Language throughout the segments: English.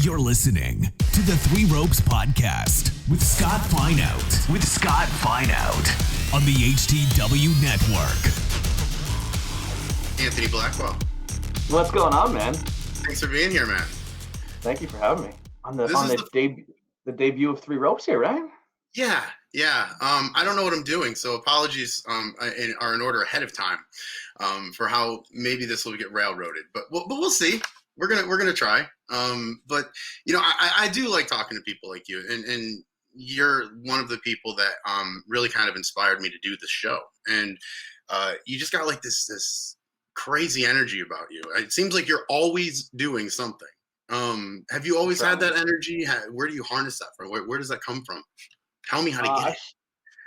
You're listening to the Three Ropes Podcast with Scott Fineout. On the HTW Network. Anthony Blackwell. What's going on, man? Thanks for being here, man. Thank you for having me on the debut of Three Ropes here, right? Yeah. I don't know what I'm doing, so apologies are in order ahead of time for how maybe this will get railroaded, but we'll see. We're gonna try. But you know, I do like talking to people like you, and you're one of the people that really kind of inspired me to do this show. And you just got like this crazy energy about you. It seems like you're always doing something. Have you always had that energy? Where do you harness that from? Where does that come from? Tell me how to get it.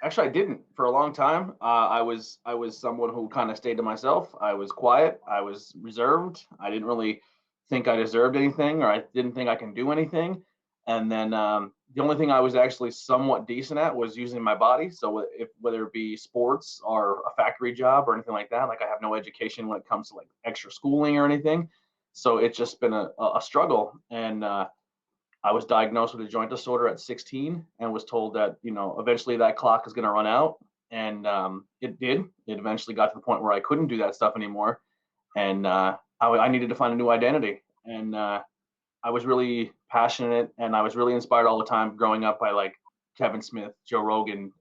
Actually, I didn't for a long time. I was someone who kind of stayed to myself. I was quiet. I was reserved. I didn't really think I deserved anything, or I didn't think I can do anything. And then the only thing I was actually somewhat decent at was using my body. So whether it be sports or a factory job or anything like that, like I have no education when it comes to like extra schooling or anything. So it's just been a struggle. And I was diagnosed with a joint disorder at 16 and was told that, you know, eventually that clock is going to run out. And it did. It eventually got to the point where I couldn't do that stuff anymore. And I needed to find a new identity. And I was really passionate and I was really inspired all the time growing up by like Kevin Smith, Joe Rogan,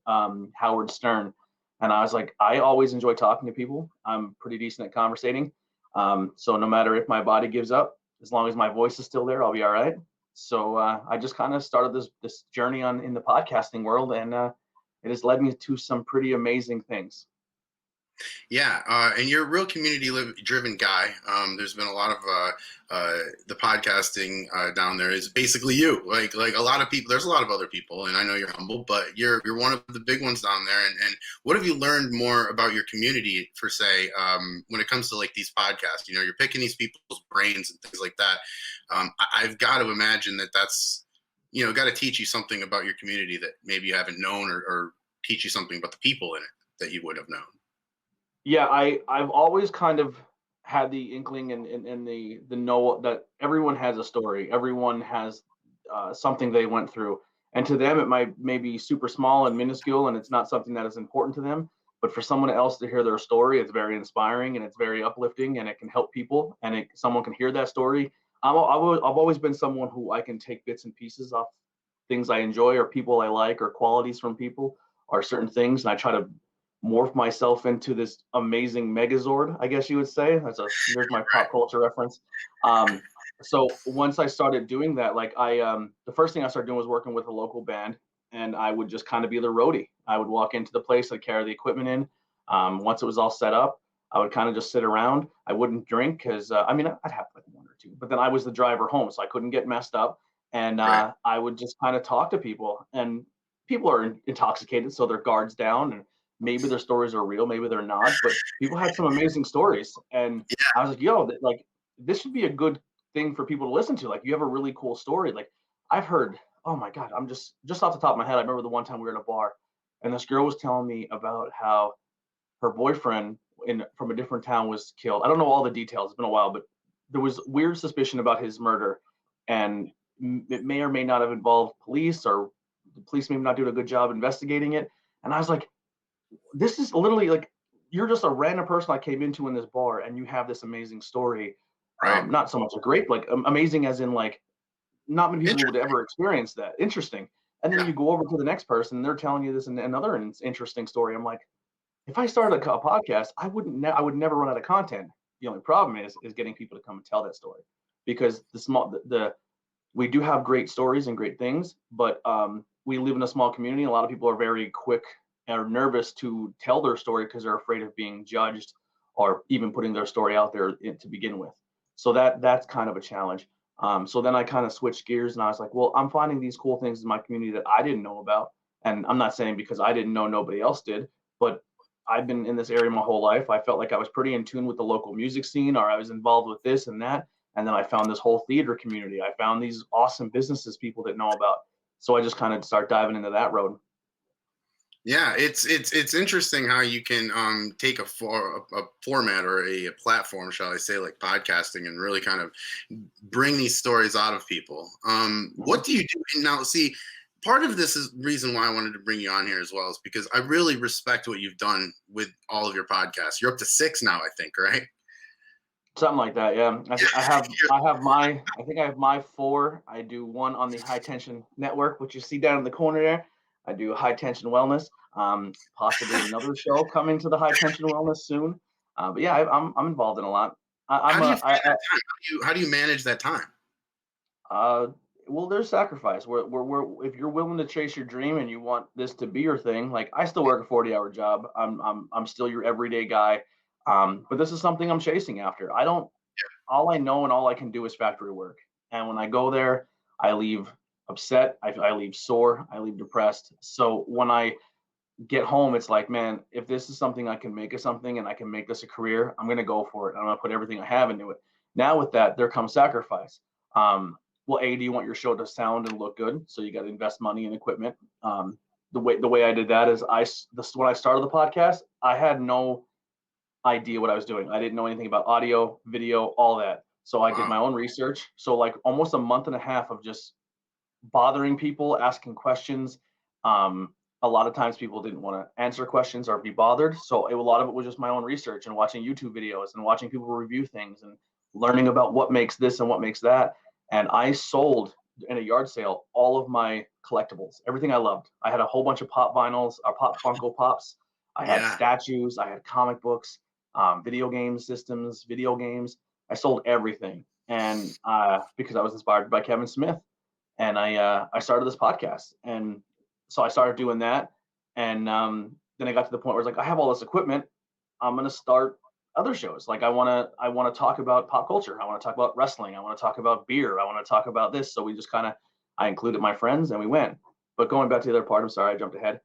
Howard Stern. And I was like, I always enjoy talking to people. I'm pretty decent at conversating. So no matter if my body gives up, as long as my voice is still there, I'll be all right. So I just kind of started this journey in the podcasting world, and it has led me to some pretty amazing things. Yeah, and you're a real community-driven guy. There's been a lot of the podcasting down there is basically you. Like a lot of people. There's a lot of other people, and I know you're humble, but you're one of the big ones down there. And what have you learned more about your community, for say, when it comes to like these podcasts? You know, you're picking these people's brains and things like that. I've got to imagine that's, you know, got to teach you something about your community that maybe you haven't known, or teach you something about the people in it that you would have known. Yeah, I've always kind of had the inkling and the know that everyone has a story. Everyone has something they went through. And to them, it might maybe super small and minuscule, and it's not something that is important to them. But for someone else to hear their story, it's very inspiring and it's very uplifting, and it can help people, and someone can hear that story. I've always been someone who I can take bits and pieces off things I enjoy or people I like or qualities from people or certain things, and I try to morph myself into this amazing megazord, I guess you would say. There's my pop culture reference. So once I started doing that, like the first thing I started doing was working with a local band, and I would just kind of be the roadie. I would walk into the place, I'd carry the equipment in. Once it was all set up, I would kind of just sit around. I wouldn't drink because, I'd have like one or two, but then I was the driver home, so I couldn't get messed up. And Right. I would just kind of talk to people, and people are intoxicated, so their guard's down, and maybe their stories are real, maybe they're not, but people had some amazing stories. And I was like, yo, like this should be a good thing for people to listen to. Like, you have a really cool story. Like, I've heard, oh my God, I'm just off the top of my head, I remember the one time we were in a bar and this girl was telling me about how her boyfriend from a different town was killed. I don't know all the details, it's been a while, but there was weird suspicion about his murder, and it may or may not have involved police, or the police may not do a good job investigating it. And I was like, this is literally like, you're just a random person I came into in this bar and you have this amazing story. Right. Not so much a great, like amazing as in like not many people would ever experience that. Interesting. And then you go over to the next person and they're telling you this and another interesting story. I'm like, if I started a podcast, I would never run out of content. The only problem is getting people to come and tell that story, because we do have great stories and great things, but we live in a small community. A lot of people are very quick are nervous to tell their story because they're afraid of being judged or even putting their story out there to begin with. So that's kind of a challenge. So then I kind of switched gears and I was like, well, I'm finding these cool things in my community that I didn't know about. And I'm not saying because I didn't know, nobody else did, but I've been in this area my whole life. I felt like I was pretty in tune with the local music scene, or I was involved with this and that. And then I found this whole theater community. I found these awesome businesses people didn't know about. So I just kind of start diving into that road. Yeah, it's interesting how you can take a format or a platform, shall I say, like podcasting, and really kind of bring these stories out of people. What do you do now? See, part of this is reason why I wanted to bring you on here as well is because I really respect what you've done with all of your podcasts. You're up to 6 now, I think, right? Something like that, yeah. I think I have my 4. I do one on the High Tension Network, which you see down in the corner there. I do High Tension Wellness. Possibly another show coming to the High Tension Wellness soon. But yeah, I'm involved in a lot. How do you find that time? How do you manage that time? Uh, well, there's sacrifice. If you're willing to chase your dream and you want this to be your thing, like I still work a 40-hour job. I'm still your everyday guy. But this is something I'm chasing after. All I know and all I can do is factory work. And when I go there, I leave upset. I leave sore. I leave depressed. So when I get home, it's like, man, if this is something I can make of something and I can make this a career, I'm going to go for it. I'm going to put everything I have into it. Now with that, there comes sacrifice. Well, do you want your show to sound and look good? So you got to invest money in equipment. The way I did that is when I started the podcast, I had no idea what I was doing. I didn't know anything about audio, video, all that. So I did my own research. So like almost a month and a half of just bothering people, asking questions. A lot of times people didn't want to answer questions or be bothered. So a lot of it was just my own research and watching YouTube videos and watching people review things and learning about what makes this and what makes that. And I sold in a yard sale all of my collectibles, everything I loved. I had a whole bunch of pop vinyls, or pop Funko Pops. I had statues, I had comic books, video game systems, video games. I sold everything. And because I was inspired by Kevin Smith. And I started this podcast. And so I started doing that. And then I got to the point where it's like, I have all this equipment. I'm going to start other shows. Like I want to talk about pop culture. I want to talk about wrestling. I want to talk about beer. I want to talk about this. So we just I included my friends and we went. But going back to the other part, I'm sorry, I jumped ahead.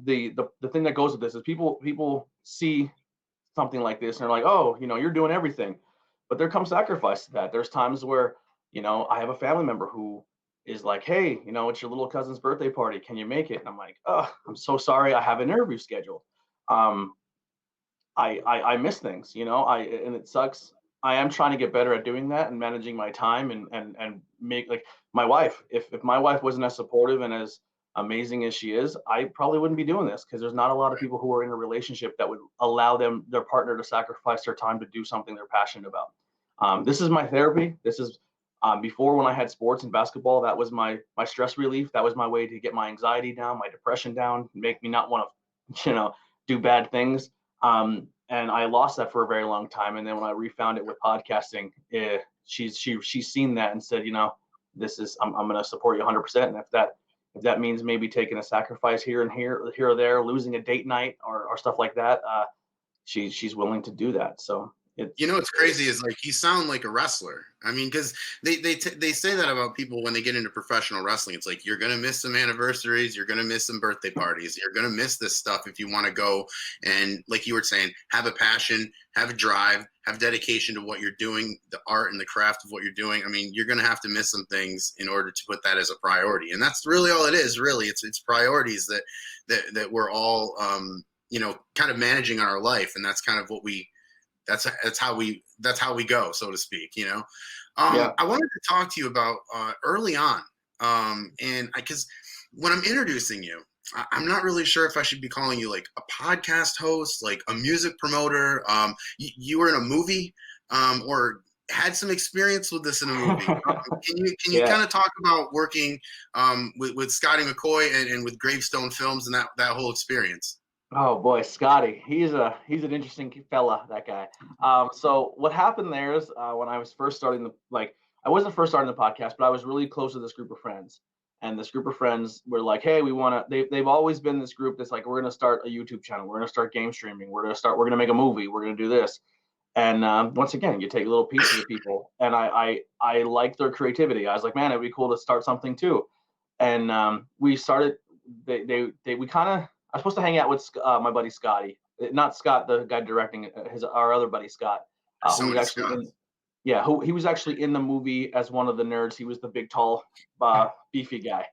The thing that goes with this is people see something like this and they're like, oh, you're doing everything. But there comes sacrifice to that. There's times where, I have a family member who is like, hey, it's your little cousin's birthday party. Can you make it? And I'm like, oh, I'm so sorry. I have an interview scheduled. I miss things, and it sucks. I am trying to get better at doing that and managing my time and make, like, my wife. If my wife wasn't as supportive and as amazing as she is, I probably wouldn't be doing this, because there's not a lot of people who are in a relationship that would allow their partner to sacrifice their time to do something they're passionate about. This is my therapy. This is before, when I had sports and basketball, that was my stress relief. That was my way to get my anxiety down, my depression down, make me not want to, do bad things. And I lost that for a very long time. And then when I refound it with podcasting, she's seen that and said, this is, I'm going to support you 100%. And if that means maybe taking a sacrifice here or there, losing a date night or stuff like that, she's willing to do that. So what's crazy is, like, you sound like a wrestler. I mean, because they say that about people when they get into professional wrestling. It's like, you're gonna miss some anniversaries, you're gonna miss some birthday parties, you're gonna miss this stuff if you want to go and, like you were saying, have a passion, have a drive, have dedication to what you're doing, the art and the craft of what you're doing. I mean, you're gonna have to miss some things in order to put that as a priority, and that's really all it is. Really, it's priorities that we're all kind of managing in our life, and that's kind of what that's how we go, so to speak. I wanted to talk to you about early on, and because when I'm introducing you, I'm not really sure if I should be calling you like a podcast host, like a music promoter. You were in a movie, or had some experience with this in a movie. Can you kind of talk about working with Scotty McCoy and with Gravestone Films and that whole experience? Oh boy, Scotty, he's an interesting fella, that guy. So what happened there is, when I was first starting I wasn't first starting the podcast, but I was really close to this group of friends. And this group of friends were like, hey, they've always been this group that's like, we're going to start a YouTube channel. We're going to start game streaming. We're going to make a movie. We're going to do this. And once again, you take little pieces of people. And I liked their creativity. I was like, man, it'd be cool to start something too. And we started, we kind of, I was supposed to hang out with my buddy Scotty, not Scott, the guy directing, our other buddy Scott. Who was actually in the movie as one of the nerds. He was the big, tall, beefy guy.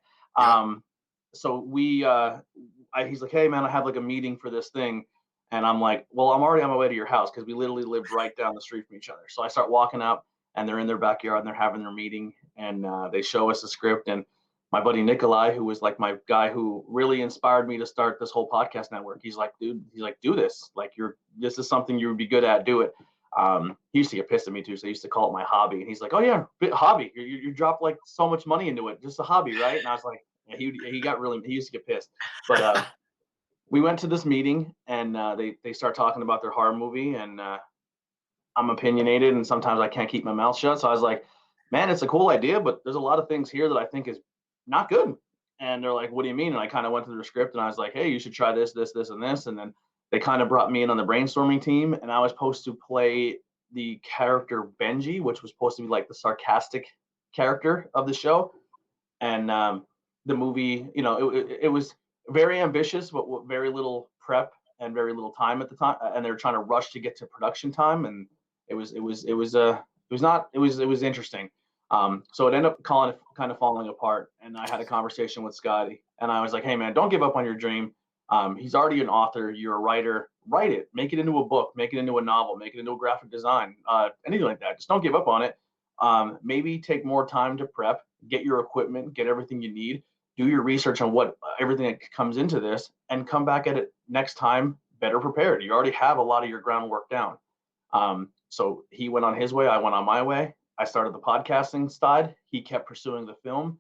he's like, hey man, I have like a meeting for this thing. And I'm like, well, I'm already on my way to your house, because we literally lived right down the street from each other. So I start walking up, and they're in their backyard and they're having their meeting, and they show us a script. And my buddy Nikolai, who was like my guy who really inspired me to start this whole podcast network, he's like, dude, do this. Like, this is something you would be good at. Do it. He used to get pissed at me too, so he used to call it my hobby. And he's like, oh yeah, hobby. You drop like so much money into it, just a hobby, right? And I was like, yeah, he used to get pissed. But we went to this meeting, and they start talking about their horror movie, and I'm opinionated, and sometimes I can't keep my mouth shut. So I was like, man, it's a cool idea, but there's a lot of things here that I think is not good. And they're like, what do you mean? And I kind of went through the script, and I was like, hey, you should try this, this, this, and this. And then they kind of brought me in on the brainstorming team, and I was supposed to play the character Benji, which was supposed to be like the sarcastic character of the show. And the movie, it was very ambitious, but with very little prep and very little time at the time. And they were trying to rush to get to production time. And it was interesting. So it ended up kind of falling apart. And I had a conversation with Scotty, and I was like, hey man, don't give up on your dream. He's already an author. You're a writer. Write it. Make it into a book. Make it into a novel. Make it into a graphic design. Anything like that. Just don't give up on it. Maybe take more time to prep. Get your equipment. Get everything you need. Do your research on what everything that comes into this, and come back at it next time better prepared. You already have a lot of your groundwork down. So he went on his way. I went on my way. I started the podcasting side. He kept pursuing the film.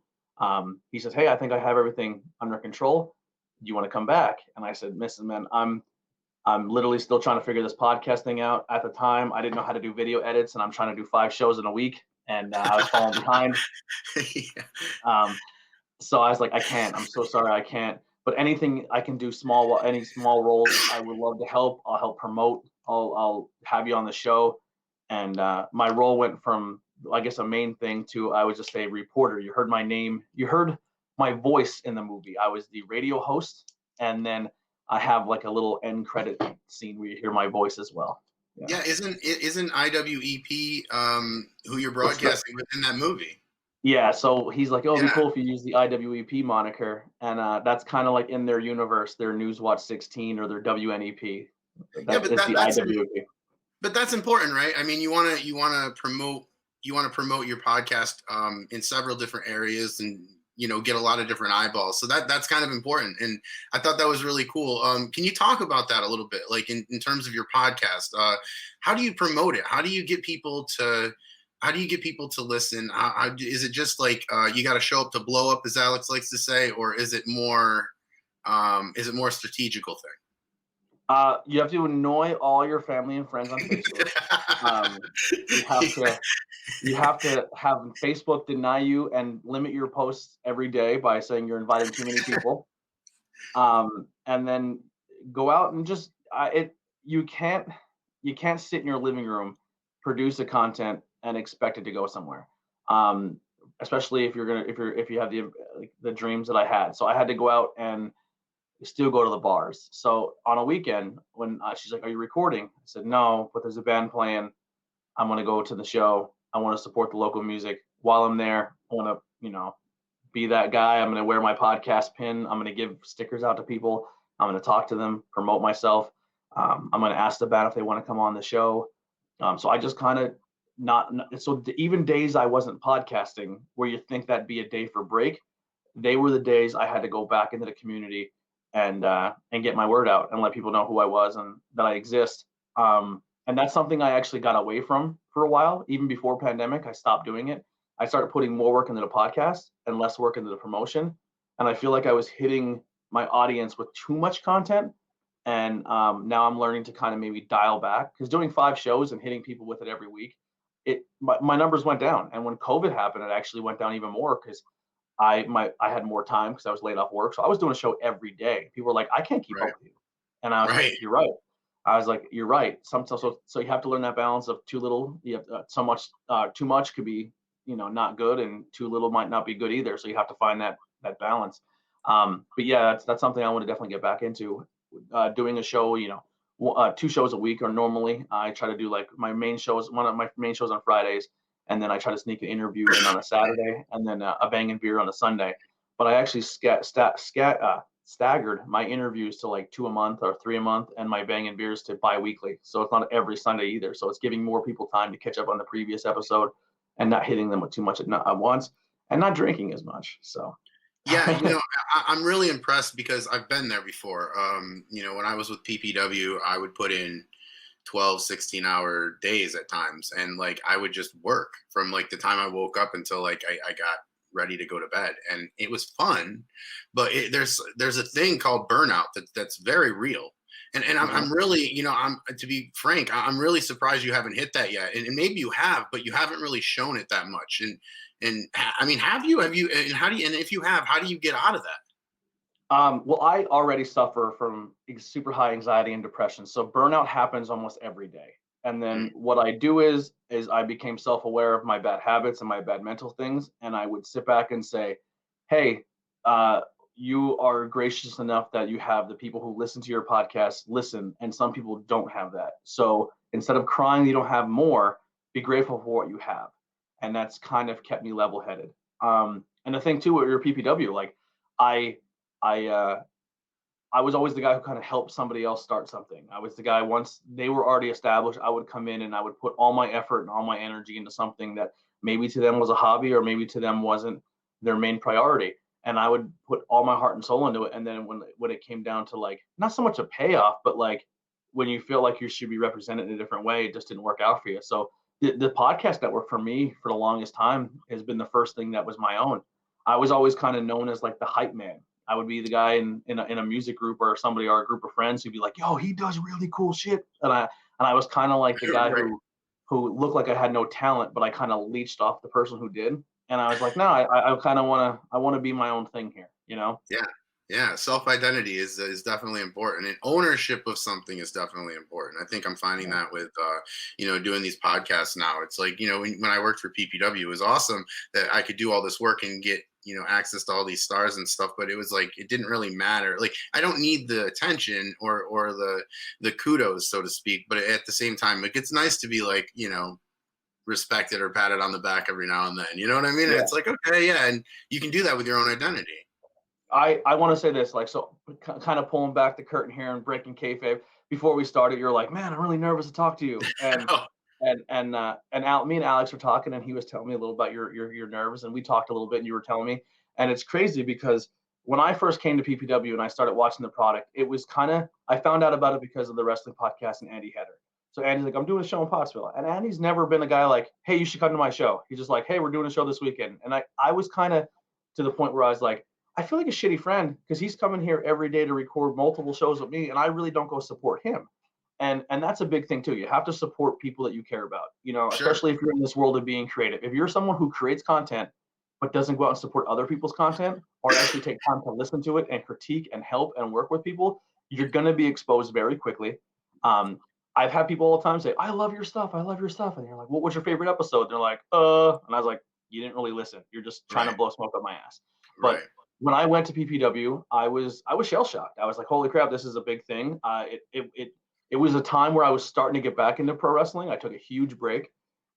He says, hey, I think I have everything under control. Do you want to come back? And I said, listen, man, I'm literally still trying to figure this podcast thing out. At the time, I didn't know how to do video edits, and I'm trying to do 5 shows in a week, and I was falling behind. Yeah. So I was like, I can't. I'm so sorry, I can't. But anything I can do, any small roles, I would love to help. I'll help promote. I'll have you on the show. And my role went from, I guess, a main thing to, I would just say, reporter. You heard my name. You heard my voice in the movie. I was the radio host, and then I have like a little end credit scene where you hear my voice as well. Yeah, isn't IWEP who you're broadcasting with in that movie? Yeah, so he's like, oh, it'd be cool if you use the IWEP moniker, and that's kind of like in their universe, their Newswatch 16 or their WNEP. That's IWEP. But that's important, right? I mean, you want to promote your podcast in several different areas, and get a lot of different eyeballs. So that's kind of important, and I thought that was really cool. Can you talk about that a little bit, like in terms of your podcast? How do you promote it? How do you get people to listen? How is it just like you got to show up to blow up, as Alex likes to say, or is it more a strategical thing? You have to annoy all your family and friends on Facebook. You have to have Facebook deny you and limit your posts every day by saying you're inviting too many people. And then go out and just you can't sit in your living room, produce a content, and expect it to go somewhere. Especially if you have the dreams that I had. So I had to go out and still go to the bars. So on a weekend, when she's like, are you recording? I said, no, but there's a band playing. I'm going to go to the show. I want to support the local music. While I'm there, I want to, be that guy. I'm going to wear my podcast pin. I'm going to give stickers out to people. I'm going to talk to them, promote myself. I'm going to ask the band if they want to come on the show. So I just kind of even days I wasn't podcasting, where you think that'd be a day for break, they were the days I had to go back into the community and get my word out and let people know who I was and that I exist. And that's something I actually got away from for a while. Even before pandemic, I stopped doing it. I started putting more work into the podcast and less work into the promotion. And I feel like I was hitting my audience with too much content. And now I'm learning to kind of maybe dial back, because doing 5 shows and hitting people with it every week, my numbers went down. And when COVID happened, it actually went down even more, because I had more time because I was laid off work. So I was doing a show every day. People were like, I can't keep up with you. And I was like, you're right. I was like, you're right. So you have to learn that balance of too little. You have so much, too much could be, not good, and too little might not be good either. So you have to find that balance. But yeah, that's something I want to definitely get back into. Doing a show, 2 shows a week, or normally I try to do like one of my main shows on Fridays, and then I try to sneak an interview in on a Saturday, and then a bang and beer on a Sunday. but I actually staggered my interviews to like 2 a month or 3 a month, and my banging beers to bi-weekly. So it's not every Sunday either. So it's giving more people time to catch up on the previous episode and not hitting them with too much at once, and not drinking as much. So yeah, I'm really impressed because I've been there before. When I was with PPW, I would put in 12, 16-hour days at times, and like I would just work from like the time I woke up until like I got ready to go to bed, and it was fun. But there's a thing called burnout that's very real, and I'm really, I'm, to be frank, I'm really surprised you haven't hit that yet, and maybe you have, but you haven't really shown it that much. And I mean, have you, and how do you, and if you have, how do you get out of that? Well, I already suffer from super high anxiety and depression, so burnout happens almost every day. And then what I do is I became self-aware of my bad habits and my bad mental things, and I would sit back and say, hey, you are gracious enough that you have the people who listen to your podcast listen, and some people don't have that. So instead of crying you don't have more, be grateful for what you have. And that's kind of kept me level-headed. And the thing too with your PPW, like I was always the guy who kind of helped somebody else start something. I was the guy, once they were already established, I would come in and I would put all my effort and all my energy into something that maybe to them was a hobby or maybe to them wasn't their main priority. And I would put all my heart and soul into it. And then when it came down to like, not so much a payoff, but like when you feel like you should be represented in a different way, it just didn't work out for you. So the podcast network for me for the longest time has been the first thing that was my own. I was always kind of known as like the hype man. I would be the guy in a music group or somebody or a group of friends who'd be like, yo, he does really cool shit. And I was kind of like the guy who looked like I had no talent, but I kind of leached off the person who did. And I was like, no, I kind of want to be my own thing here, Yeah. Yeah, self-identity is definitely important, and ownership of something is definitely important. I think I'm finding that with doing these podcasts now. It's like, when I worked for PPW, it was awesome that I could do all this work and get access to all these stars and stuff, but it was like it didn't really matter. Like I don't need the attention or the kudos, so to speak, but at the same time, like it's nice to be like respected or patted on the back every now and then. You know what I mean? Yeah. It's like, okay, yeah, and you can do that with your own identity. I want to say this, like, so kind of pulling back the curtain here and breaking kayfabe. Before we started, you're like, man, I'm really nervous to talk to you. And me and Alex were talking, and he was telling me a little about your nerves, and we talked a little bit, and you were telling me, and it's crazy because when I first came to PPW and I started watching the product, it was I found out about it because of the wrestling podcast and Andy Header. So Andy's like, I'm doing a show in Pottsville, and Andy's never been a guy like, hey, you should come to my show. He's just like, hey, we're doing a show this weekend, and I was kind of to the point where I was like, I feel like a shitty friend because he's coming here every day to record multiple shows with me, and I really don't go support him. And that's a big thing too. You have to support people that you care about, Sure. Especially if you're in this world of being creative. If you're someone who creates content but doesn't go out and support other people's content or actually take time to listen to it and critique and help and work with people, you're going to be exposed very quickly. I've had people all the time say, I love your stuff. I love your stuff. And you're like, what was your favorite episode? And they're like, and I was like, you didn't really listen. You're just trying to blow smoke up my ass. But when I went to PPW, I was shell shocked. I was like, holy crap, this is a big thing. It was a time where I was starting to get back into pro wrestling. I took a huge break,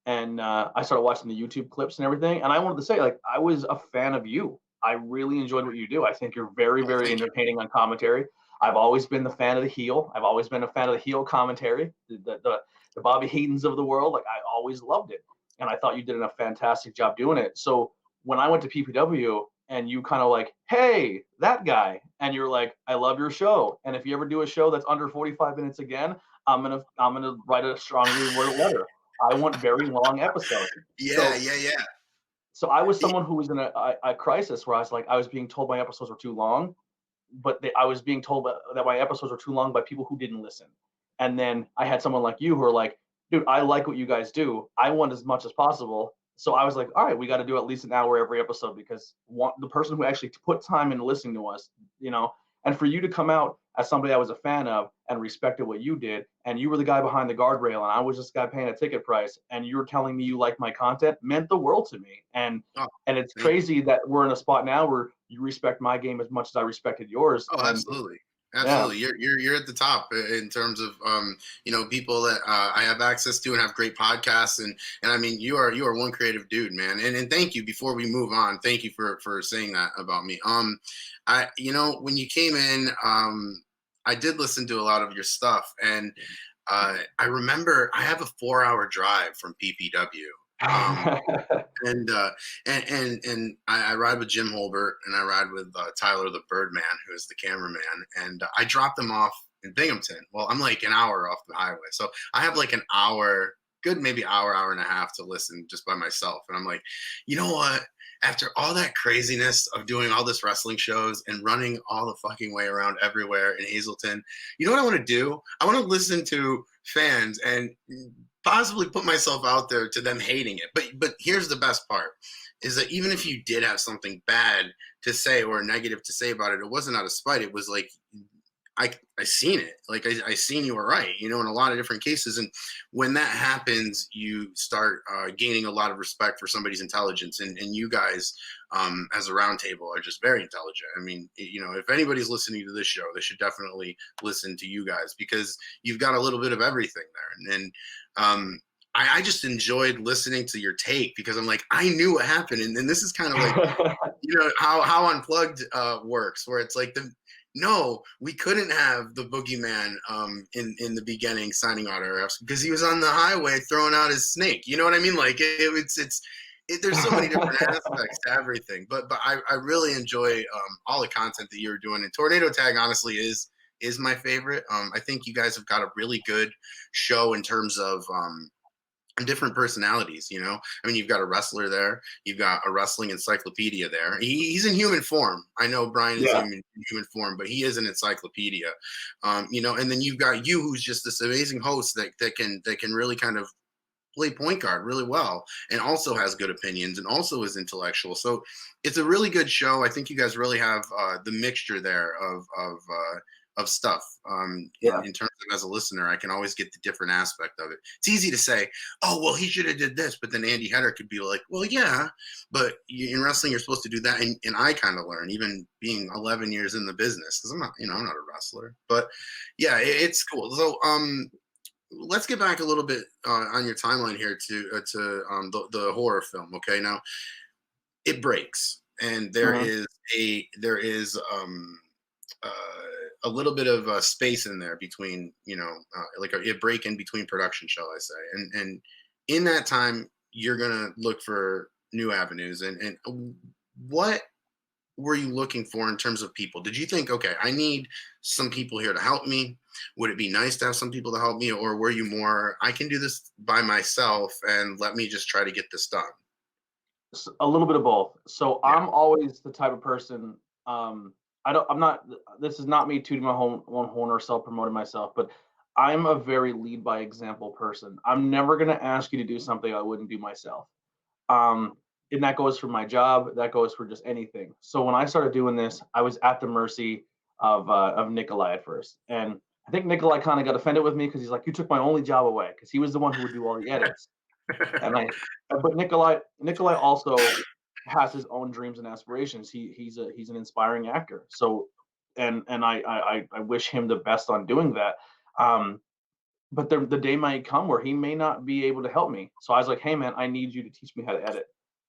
and I started watching the YouTube clips and everything. And I wanted to say, like, I was a fan of you. I really enjoyed what you do. I think you're very, very entertaining on commentary. I've always been the fan of the heel. I've always been a fan of the heel commentary, the Bobby Heatons of the world. Like, I always loved it. And I thought you did a fantastic job doing it. So when I went to PPW, and you kind of like, hey, that guy, and you're like, I love your show, and if you ever do a show that's under 45 minutes again, I'm gonna write a strongly worded letter. I want very long episodes. Yeah. So I was someone who was in a crisis where I was like, I was being told my episodes were too long, but I was being told that my episodes were too long by people who didn't listen. And then I had someone like you who are like, dude, I like what you guys do. I want as much as possible. So I was like, all right, we got to do at least an hour every episode because the person who actually put time into listening to us, and for you to come out as somebody I was a fan of and respected what you did, and you were the guy behind the guardrail, and I was just a guy paying a ticket price, and you were telling me you liked my content, meant the world to me. And it's crazy that we're in a spot now where you respect my game as much as I respected yours. Oh, absolutely. Absolutely. You're at the top in terms of people that I have access to and have great podcasts, and I mean you are one creative dude, man. And thank you. Before we move on, thank you for saying that about me. I when you came in, I did listen to a lot of your stuff, and I remember I have a 4-hour drive from PPW. And I ride with Jim Holbert, and I ride with Tyler the Birdman, who is the cameraman, and I drop them off in Binghamton. Well, I'm like an hour off the highway, so I have like an hour, good maybe hour and a half to listen just by myself. And I'm like, you know what? After all that craziness of doing all this wrestling shows and running all the fucking way around everywhere in Hazleton, you know what I want to do? I want to listen to fans and possibly put myself out there to them hating it. But here's the best part, is that even if you did have something bad to say or negative to say about it, it wasn't out of spite. It was like, I seen it. Like I seen you were right, in a lot of different cases. And when that happens, you start gaining a lot of respect for somebody's intelligence. And you guys, as a roundtable, are just very intelligent. I mean, if anybody's listening to this show, they should definitely listen to you guys, because you've got a little bit of everything there. And I just enjoyed listening to your take, because I'm like, I knew what happened. And this is kind of like, how Unplugged works, where it's like no, we couldn't have the boogeyman in the beginning signing autographs because he was on the highway throwing out his snake. You know what I mean? Like there's so many different aspects to everything. But I really enjoy all the content that you're doing. And Tornado Tag honestly is my favorite. I think you guys have got a really good show in terms of different personalities. I mean, you've got a wrestler there, you've got a wrestling encyclopedia there. He's in human form. I know Brian is in human form, but he is an encyclopedia. And then you've got you, who's just this amazing host that can really kind of play point guard really well, and also has good opinions, and also is intellectual. So it's a really good show. I think you guys really have the mixture there of stuff. In terms of, as a listener, I can always get the different aspect of it. It's easy to say, oh, well, he should have did this, but then Andy Header could be like, well, yeah, but in wrestling, you're supposed to do that. And I kind of learn, even being 11 years in the business, because I'm not a wrestler, but yeah, it's cool. So, let's get back a little bit on your timeline here to the horror film. Okay. Now it breaks, and there is a little bit of space in there between, like a break in between production, shall I say. And in that time, you're going to look for new avenues. And what were you looking for in terms of people? Did you think, okay, I need some people here to help me? Would it be nice to have some people to help me? Or were you more, I can do this by myself and let me just try to get this done? A little bit of both. So yeah. I'm always the type of person, this is not me tooting my own horn or self-promoting myself, but I'm a very lead by example person. I'm never going to ask you to do something I wouldn't do myself. And that goes for my job. That goes for just anything. So when I started doing this, I was at the mercy of Nikolai at first. And I think Nikolai kind of got offended with me because he's like, you took my only job away, because he was the one who would do all the edits. But Nikolai also has his own dreams and aspirations. He's an inspiring actor. So, and I wish him the best on doing that. But the day might come where he may not be able to help me. So I was like, hey man, I need you to teach me how to edit.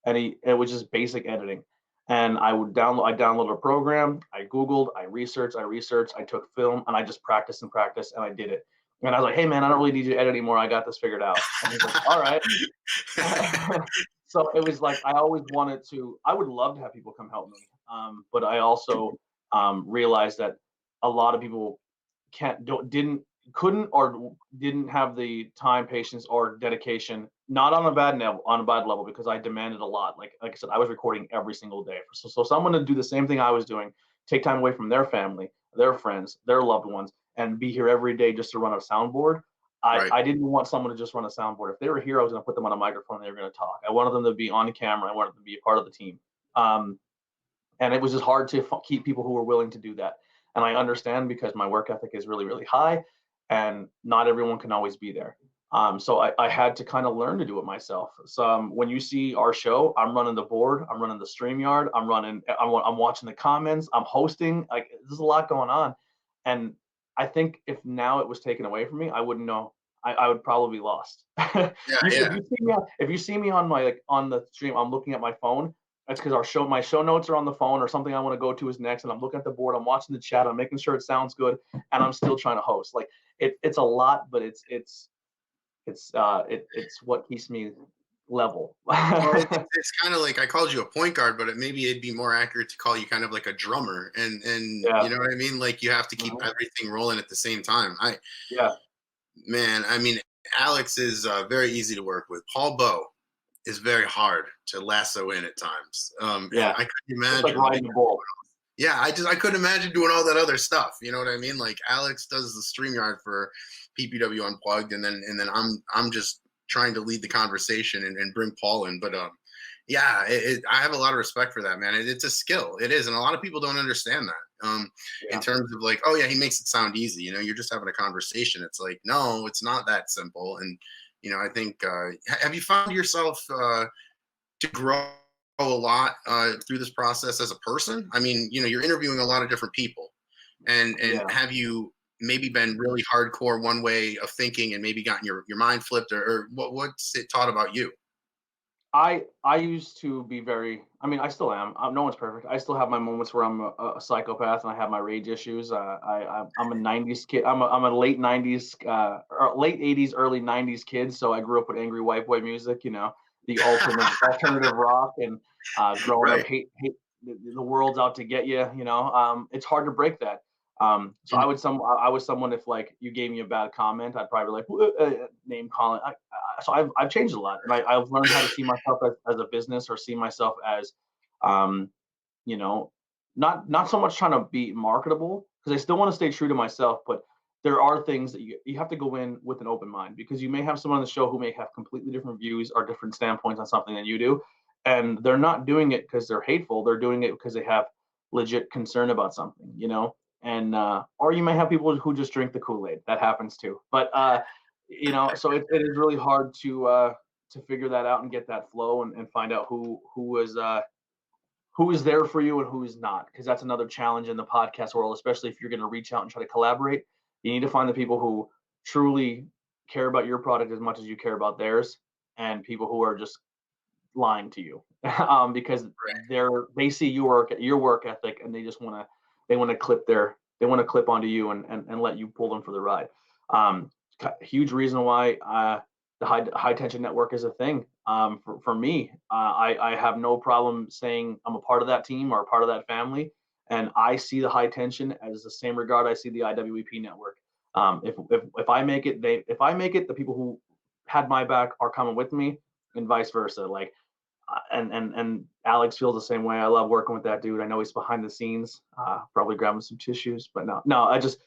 And it was just basic editing. And I downloaded a program, I Googled, I researched, I took film, and I just practiced, and I did it. And I was like, hey man, I don't really need you to edit anymore. I got this figured out. And he's like, all right. So it was like, I would love to have people come help me. But I also realized that a lot of people couldn't didn't have the time, patience, or dedication, not on a bad level, because I demanded a lot. Like I said, I was recording every single day. So someone to do the same thing I was doing, take time away from their family, their friends, their loved ones, and be here every day just to run a soundboard. I didn't want someone to just run a soundboard. If they were here, I was going to put them on a microphone and they were going to talk. I wanted them to be on camera. I wanted them to be a part of the team. And it was just hard to keep people who were willing to do that. And I understand, because my work ethic is really, really high, and not everyone can always be there. So I had to kind of learn to do it myself. So when you see our show, I'm running the board, I'm running the StreamYard, I'm watching the comments, I'm hosting. Like, there's a lot going on. And I think if now it was taken away from me, I wouldn't know. I would probably be lost. Yeah, yeah. If you see me on on the stream, I'm looking at my phone. That's because my show notes are on the phone, or something I want to go to is next, and I'm looking at the board. I'm watching the chat. I'm making sure it sounds good, and I'm still trying to host. Like it's a lot, but it's what keeps me level. Well, it's kind of like I called you a point guard, but maybe it'd be more accurate to call you kind of like a drummer, and Yeah. you know what I mean? Like you have to keep everything rolling at the same time. Yeah. Man, I mean, Alex is very easy to work with. Paul Bowe is very hard to lasso in at times. Yeah. I couldn't imagine. It's like riding the bull. Yeah, I couldn't imagine doing all that other stuff. You know what I mean? Like Alex does the StreamYard for PPW Unplugged, and then I'm just trying to lead the conversation and bring Paul in. But yeah, I have a lot of respect for that, man. It's a skill. It is, and a lot of people don't understand that. In terms of like, oh yeah, he makes it sound easy. You know, you're just having a conversation. It's like, no, it's not that simple. And you know, I think have you found yourself to grow a lot through this process as a person? I mean, you know, you're interviewing a lot of different people, and have you maybe been really hardcore one way of thinking and maybe gotten your mind flipped, or what's it taught about you? I used to be very, I mean, I still am. No one's perfect. I still have my moments where I'm a psychopath and I have my rage issues. I'm a '90s kid. I'm a late '90s, or late '80s, early '90s kid. So I grew up with angry white boy music. You know, the alternative rock, and growing up, hate the world's out to get you. You know, it's hard to break that. So I was someone, if like you gave me a bad comment, I'd probably be like name calling. So I've changed a lot, and I've learned how to see myself as a business, or see myself as, you know, not so much trying to be marketable, because I still want to stay true to myself, but there are things that you have to go in with an open mind, because you may have someone on the show who may have completely different views or different standpoints on something than you do, and they're not doing it because they're hateful. They're doing it because they have legit concern about something, you know. And or you may have people who just drink the Kool-Aid. That happens too. But you know, so it is really hard to figure that out and get that flow, and find out who is there for you and who is not, because that's another challenge in the podcast world, especially if you're going to reach out and try to collaborate. You need to find the people who truly care about your product as much as you care about theirs, and people who are just lying to you because they see your work ethic, and they just want to clip onto you and let you pull them for the ride. Huge reason why the high tension network is a thing. For me, I have no problem saying I'm a part of that team or a part of that family, and I see the high tension as the same regard I see the IWEP network. If I make it, the people who had my back are coming with me, and vice versa. Like, and Alex feels the same way. I love working with that dude. I know he's behind the scenes, probably grabbing some tissues, but no, I just,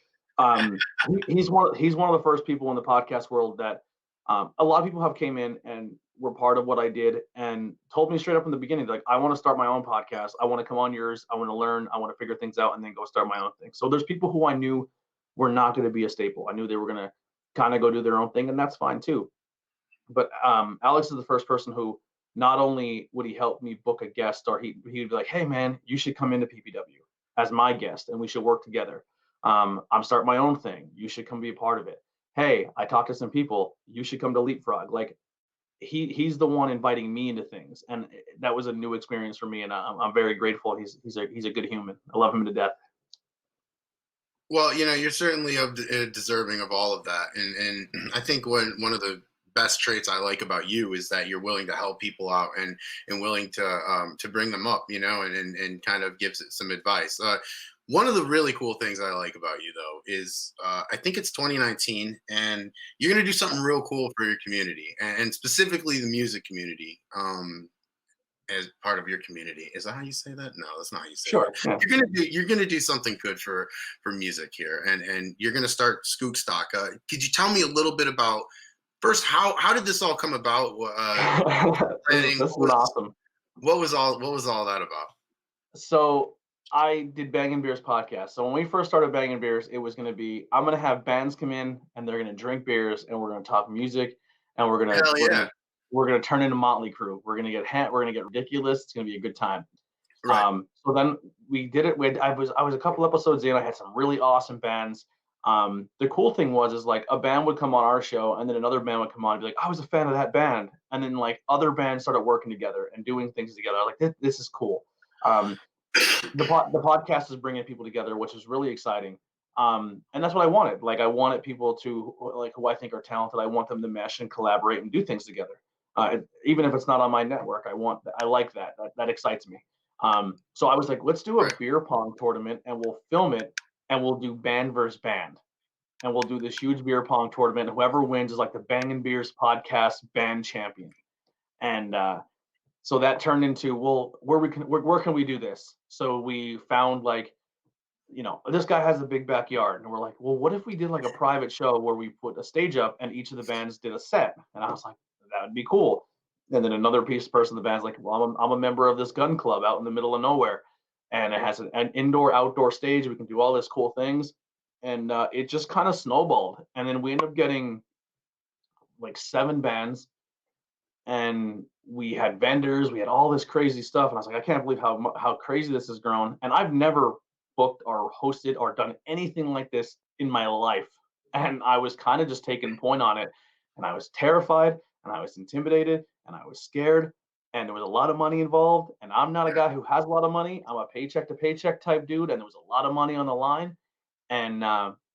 he's one of the first people in the podcast world that, a lot of people have came in and were part of what I did, and told me straight up in the beginning, like, I want to start my own podcast. I want to come on yours. I want to learn. I want to figure things out, and then go start my own thing. So there's people who I knew were not going to be a staple. I knew they were going to kind of go do their own thing, and that's fine too. But Alex is the first person who, not only would he help me book a guest, or he'd be like, hey man, you should come into PPW as my guest and we should work together. I'm starting my own thing. You should come be a part of it. Hey, I talked to some people. You should come to Leapfrog. Like, he's the one inviting me into things, and that was a new experience for me, and I'm very grateful. He's a good human. I love him to death. Well, you know, you're certainly deserving of all of that, and I think one of the best traits I like about you is that you're willing to help people out, and willing to bring them up, you know, and kind of gives it some advice. One of the really cool things I like about you, though, is I think it's 2019, and you're going to do something real cool for your community, and specifically the music community. As part of your community, is that how you say that? No, that's not how you say Sure. it. Yeah. You're gonna do something good for music here, and you're gonna start Skookstock. Could you tell me a little bit about, first, how did this all come about? This is awesome. What was all that about? So I did Bangin' Beers podcast. So when we first started Bangin' Beers, it was going to be, I'm going to have bands come in and they're going to drink beers, and we're going to talk music, and we're going to turn into Motley Crue. We're going to get ridiculous. It's going to be a good time. Right. So then we did it. I was a couple episodes in. I had some really awesome bands. The cool thing is like a band would come on our show, and then another band would come on and be like, I was a fan of that band, and then like other bands started working together and doing things together. I was like, this is cool. The podcast is bringing people together, which is really exciting. And that's what I wanted. Like I wanted people to like who I think are talented. I want them to mesh and collaborate and do things together. Even if it's not on my network, I like that. That excites me. So I was like, let's do a Right. beer pong tournament and we'll film it and we'll do band versus band. And we'll do this huge beer pong tournament. Whoever wins is like the Bangin' Beers podcast band champion. And so that turned into, well, where can we do this? So we found like, this guy has a big backyard, and we're like, well, what if we did like a private show where we put a stage up and each of the bands did a set? And I was like, that would be cool. And then another person of the band's like, well, I'm a member of this gun club out in the middle of nowhere, and it has an indoor outdoor stage. We can do all this cool things, and it just kind of snowballed. And then we ended up getting like 7 bands, and we had vendors, we had all this crazy stuff, and I was like, I can't believe how crazy this has grown. And I've never booked or hosted or done anything like this in my life, and I was kind of just taking point on it, and I was terrified, and I was intimidated, and I was scared, and there was a lot of money involved, and I'm not a guy who has a lot of money. I'm a paycheck to paycheck type dude, and there was a lot of money on the line. And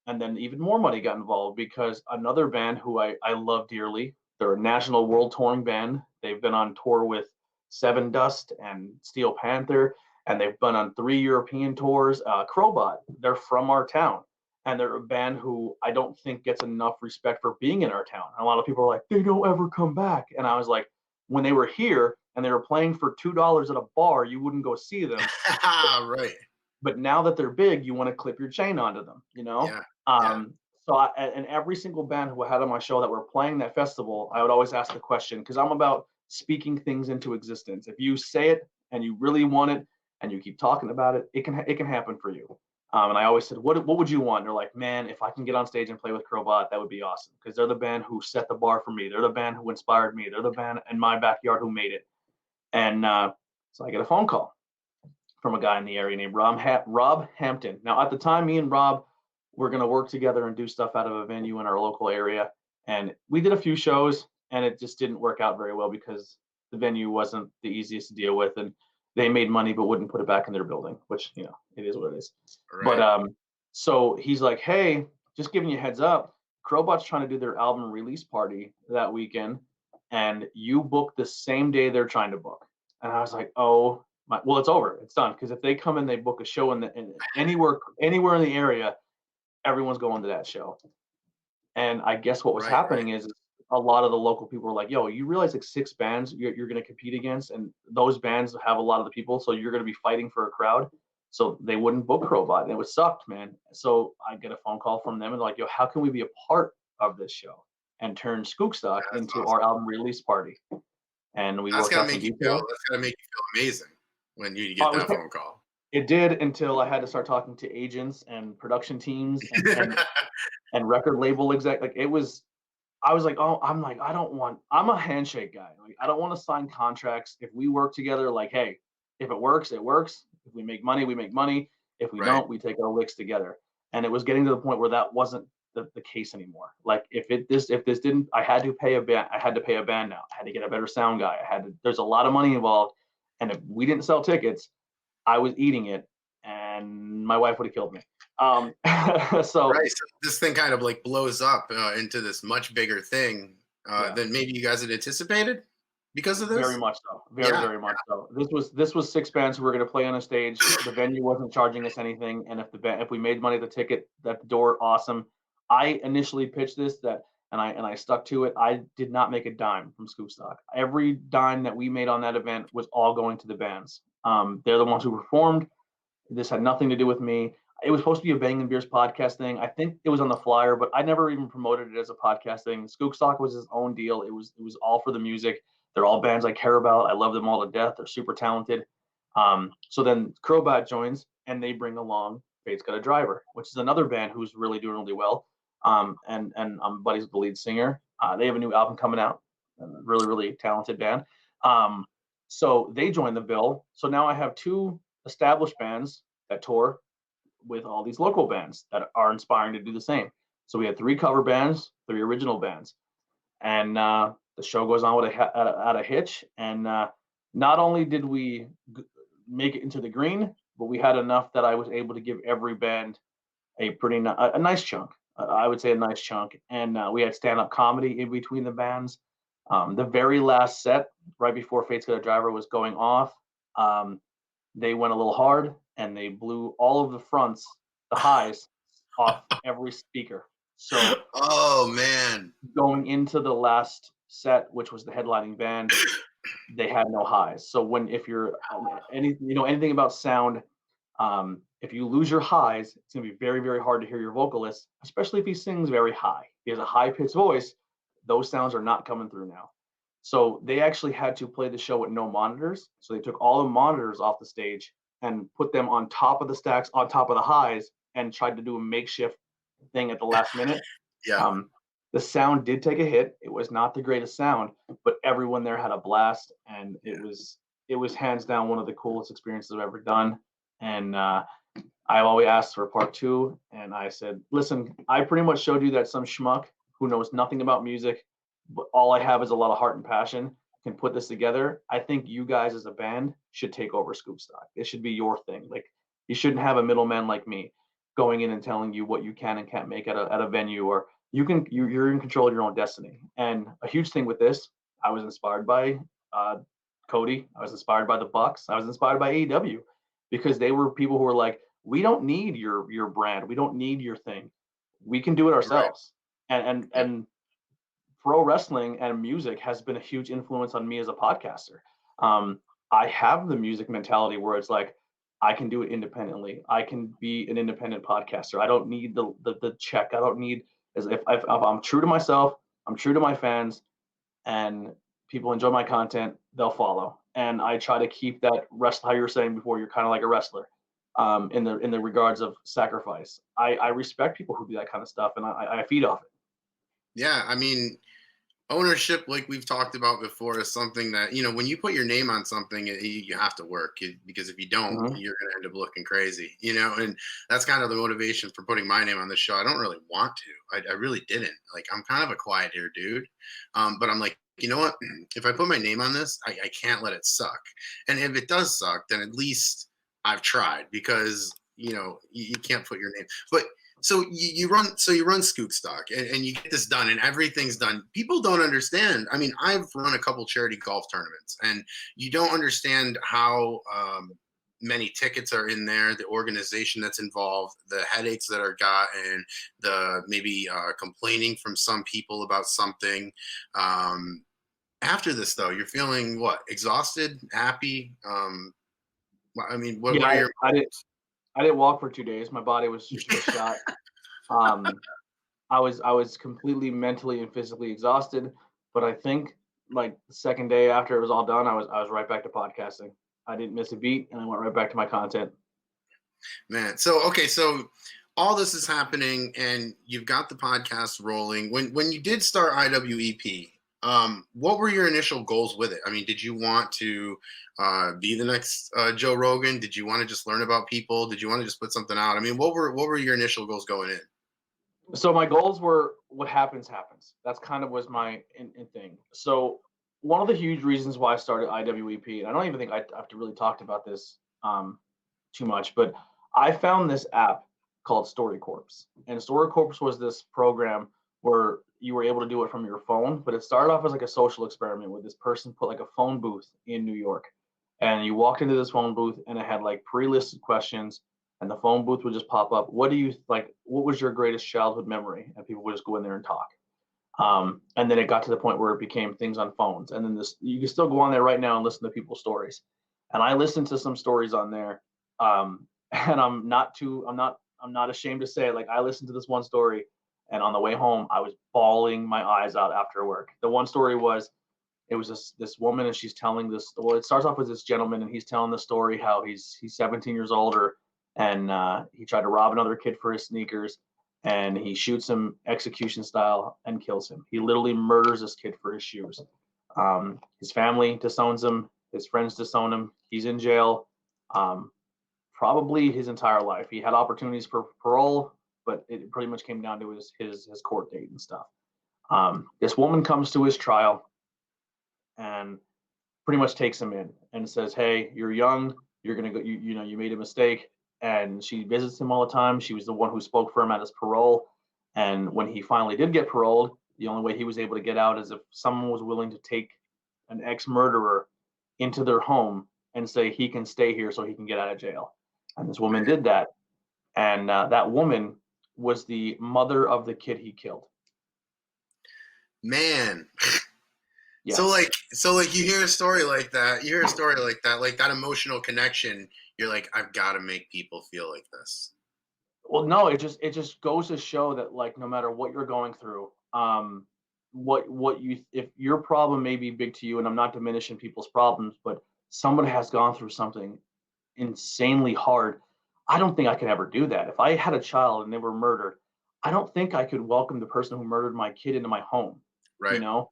then even more money got involved because another band who I love dearly, they're a national world touring band. They've been on tour with Seven Dust and Steel Panther, and they've been on 3 European tours. Crowbot, they're from our town, and they're a band who I don't think gets enough respect for being in our town. And a lot of people are like, they don't ever come back. And I was like, when they were here and they were playing for $2 at a bar, you wouldn't go see them. Right. But now that they're big, you want to clip your chain onto them, Yeah. Yeah. So and every single band who I had on my show that were playing that festival, I would always ask the question, because I'm about speaking things into existence. If you say it and you really want it and you keep talking about it, it can happen for you. And I always said, what would you want? They're like, man, if I can get on stage and play with Crowbot, that would be awesome, because they're the band who set the bar for me. They're the band who inspired me. They're the band in my backyard who made it. And so I get a phone call from a guy in the area named Rob Hampton. Now, at the time, me and Rob were going to work together and do stuff out of a venue in our local area. And we did a few shows, and it just didn't work out very well because the venue wasn't the easiest to deal with. And they made money but wouldn't put it back in their building, which, it is what it is. Right. But so he's like, hey, just giving you a heads up, Crowbot's trying to do their album release party that weekend, and you book the same day they're trying to book. And I was like, oh, well, it's over. It's done. Because if they come and they book a show in anywhere in the area, everyone's going to that show. And I guess what was happening is a lot of the local people were like, yo, you realize like 6 bands you're going to compete against, and those bands have a lot of the people, so you're going to be fighting for a crowd. So they wouldn't book Crowbot, and it was sucked, man. So I get a phone call from them and they're like, yo, how can we be a part of this show and turn Skookstock into awesome. our album release party? And we worked out some details. That's gotta make you feel amazing when you get that phone call. It did, until I had to start talking to agents and production teams and record label exec. Like I was like, oh, I'm a handshake guy. Like I don't want to sign contracts. If we work together, like, hey, if it works, it works. If we make money, we make money. If we don't, we take our licks together. And it was getting to the point where that wasn't the case anymore. Like if this didn't, I had to pay a band. I had to pay a band now. I had to get a better sound guy. There's a lot of money involved. And if we didn't sell tickets, I was eating it, and my wife would have killed me. So this thing kind of like blows up into this much bigger thing than maybe you guys had anticipated because of this. Very much so. Very much so. This was 6 bands who were going to play on a stage. The venue wasn't charging us anything, and if we made money at the ticket at the door, awesome. I initially pitched this and I stuck to it. I did not make a dime from Skookstock. Every dime that we made on that event was all going to the bands. They're the ones who performed. This had nothing to do with me. It was supposed to be a Bangin' Beers podcast thing. I think it was on the flyer, but I never even promoted it as a podcast thing. Skookstock was his own deal. It was all for the music. They're all bands I care about. I love them all to death. They're super talented. So then Crowbot joins, and they bring along Fate's Got a Driver, which is another band who's really doing really well. And I'm buddies with the lead singer. They have a new album coming out. A really, really talented band. So they joined the bill. So now I have two established bands that tour with all these local bands that are inspiring to do the same. So we had three cover bands, three original bands, and the show goes on at a hitch. And not only did we make it into the green, but we had enough that I was able to give every band a nice chunk. I would say a nice chunk. And we had stand-up comedy in between the bands. The very last set, right before Fate's Got a Driver was going off, they went a little hard and they blew all of the fronts, the highs, off every speaker. So, oh man, going into the last set, which was the headlining band, they had no highs. So if you're anything about sound, if you lose your highs, it's gonna be very, very hard to hear your vocalist, especially if he sings very high. He has a high pitched voice. Those sounds are not coming through now. So they actually had to play the show with no monitors. So they took all the monitors off the stage and put them on top of the stacks, on top of the highs, and tried to do a makeshift thing at the last minute. Yeah. The sound did take a hit. It was not the greatest sound, but everyone there had a blast, and it was hands down one of the coolest experiences I've ever done. And I always asked for part two, and I said, listen, I pretty much showed you that some schmuck who knows nothing about music, but all I have is a lot of heart and passion, can put this together. I think you guys as a band should take over Skookstock. It should be your thing. Like, you shouldn't have a middleman like me going in and telling you what you can and can't make at a venue, or you're in control of your own destiny. And a huge thing with this, I was inspired by Cody. I was inspired by the Bucks. I was inspired by AEW, because they were people who were like, we don't need your brand. We don't need your thing. We can do it ourselves. Right. And pro wrestling and music has been a huge influence on me as a podcaster. I have the music mentality where it's like, I can do it independently. I can be an independent podcaster. I don't need the check. I don't need, if I'm true to myself, I'm true to my fans, and people enjoy my content, they'll follow. And I try to keep that how you were saying before, you're kind of like a wrestler in the regards of sacrifice. I respect people who do that kind of stuff, and I feed off it. Yeah, I mean, ownership, like we've talked about before, is something that, when you put your name on something, you have to work, because if you don't, you're going to end up looking crazy, and that's kind of the motivation for putting my name on the show. I don't really want to. I really didn't. Like, I'm kind of a quiet here dude. But I'm like, you know what? If I put my name on this, I can't let it suck. And if it does suck, then at least I've tried, because, you can't put your name. But So you run Skookstock and you get this done and everything's done. People don't understand. I mean, I've run a couple charity golf tournaments, and you don't understand how many tickets are in there, the organization that's involved, the headaches that are gotten, the maybe complaining from some people about something. After this, though, you're feeling what? Exhausted? Happy? I mean, what are your? I didn't walk for 2 days. My body was shot. I was completely mentally and physically exhausted, but I think like the second day after it was all done, I was right back to podcasting. I didn't miss a beat, and I went right back to my content. Man, so all this is happening, and you've got the podcast rolling. When you did start IWEP, what were your initial goals with it? I mean, did you want to be the next Joe Rogan? Did you want to just learn about people? Did you want to just put something out? I mean, what were your initial goals going in? So my goals were, what happens. That's kind of was my in thing. So one of the huge reasons why I started IWEP, and I don't even think I have to really talk about this too much, but I found this app called StoryCorps. And StoryCorps was this program where you were able to do it from your phone, but it started off as like a social experiment where this person put like a phone booth in New York. And you walked into this phone booth and it had like pre-listed questions, and the phone booth would just pop up. What was your greatest childhood memory? And people would just go in there and talk. And then it got to the point where it became things on phones. And then you can still go on there right now and listen to people's stories. And I listened to some stories on there. And I'm not ashamed to say, like, I listened to this one story, and on the way home, I was bawling my eyes out after work. The one story was, it was this woman, and she's telling this. Well, it starts off with this gentleman, and he's telling the story how he's 17 years older, and he tried to rob another kid for his sneakers, and he shoots him execution style and kills him. He literally murders this kid for his shoes. His family disowns him. His friends disown him. He's in jail, probably his entire life. He had opportunities for parole, but it pretty much came down to his court date and stuff. This woman comes to his trial and pretty much takes him in and says, "Hey, you're young. You're gonna go. You made a mistake." And she visits him all the time. She was the one who spoke for him at his parole. And when he finally did get paroled, the only way he was able to get out is if someone was willing to take an ex-murderer into their home and say he can stay here so he can get out of jail. And this woman did that. And that woman was the mother of the kid he killed. Man. Yeah. So like you hear a story like that, like that emotional connection, you're like, I've got to make people feel like this. Well, no, it just goes to show that, like, no matter what you're going through, if your problem may be big to you, and I'm not diminishing people's problems, but someone has gone through something insanely hard. I don't think I could ever do that. If I had a child and they were murdered, I don't think I could welcome the person who murdered my kid into my home. Right. You know?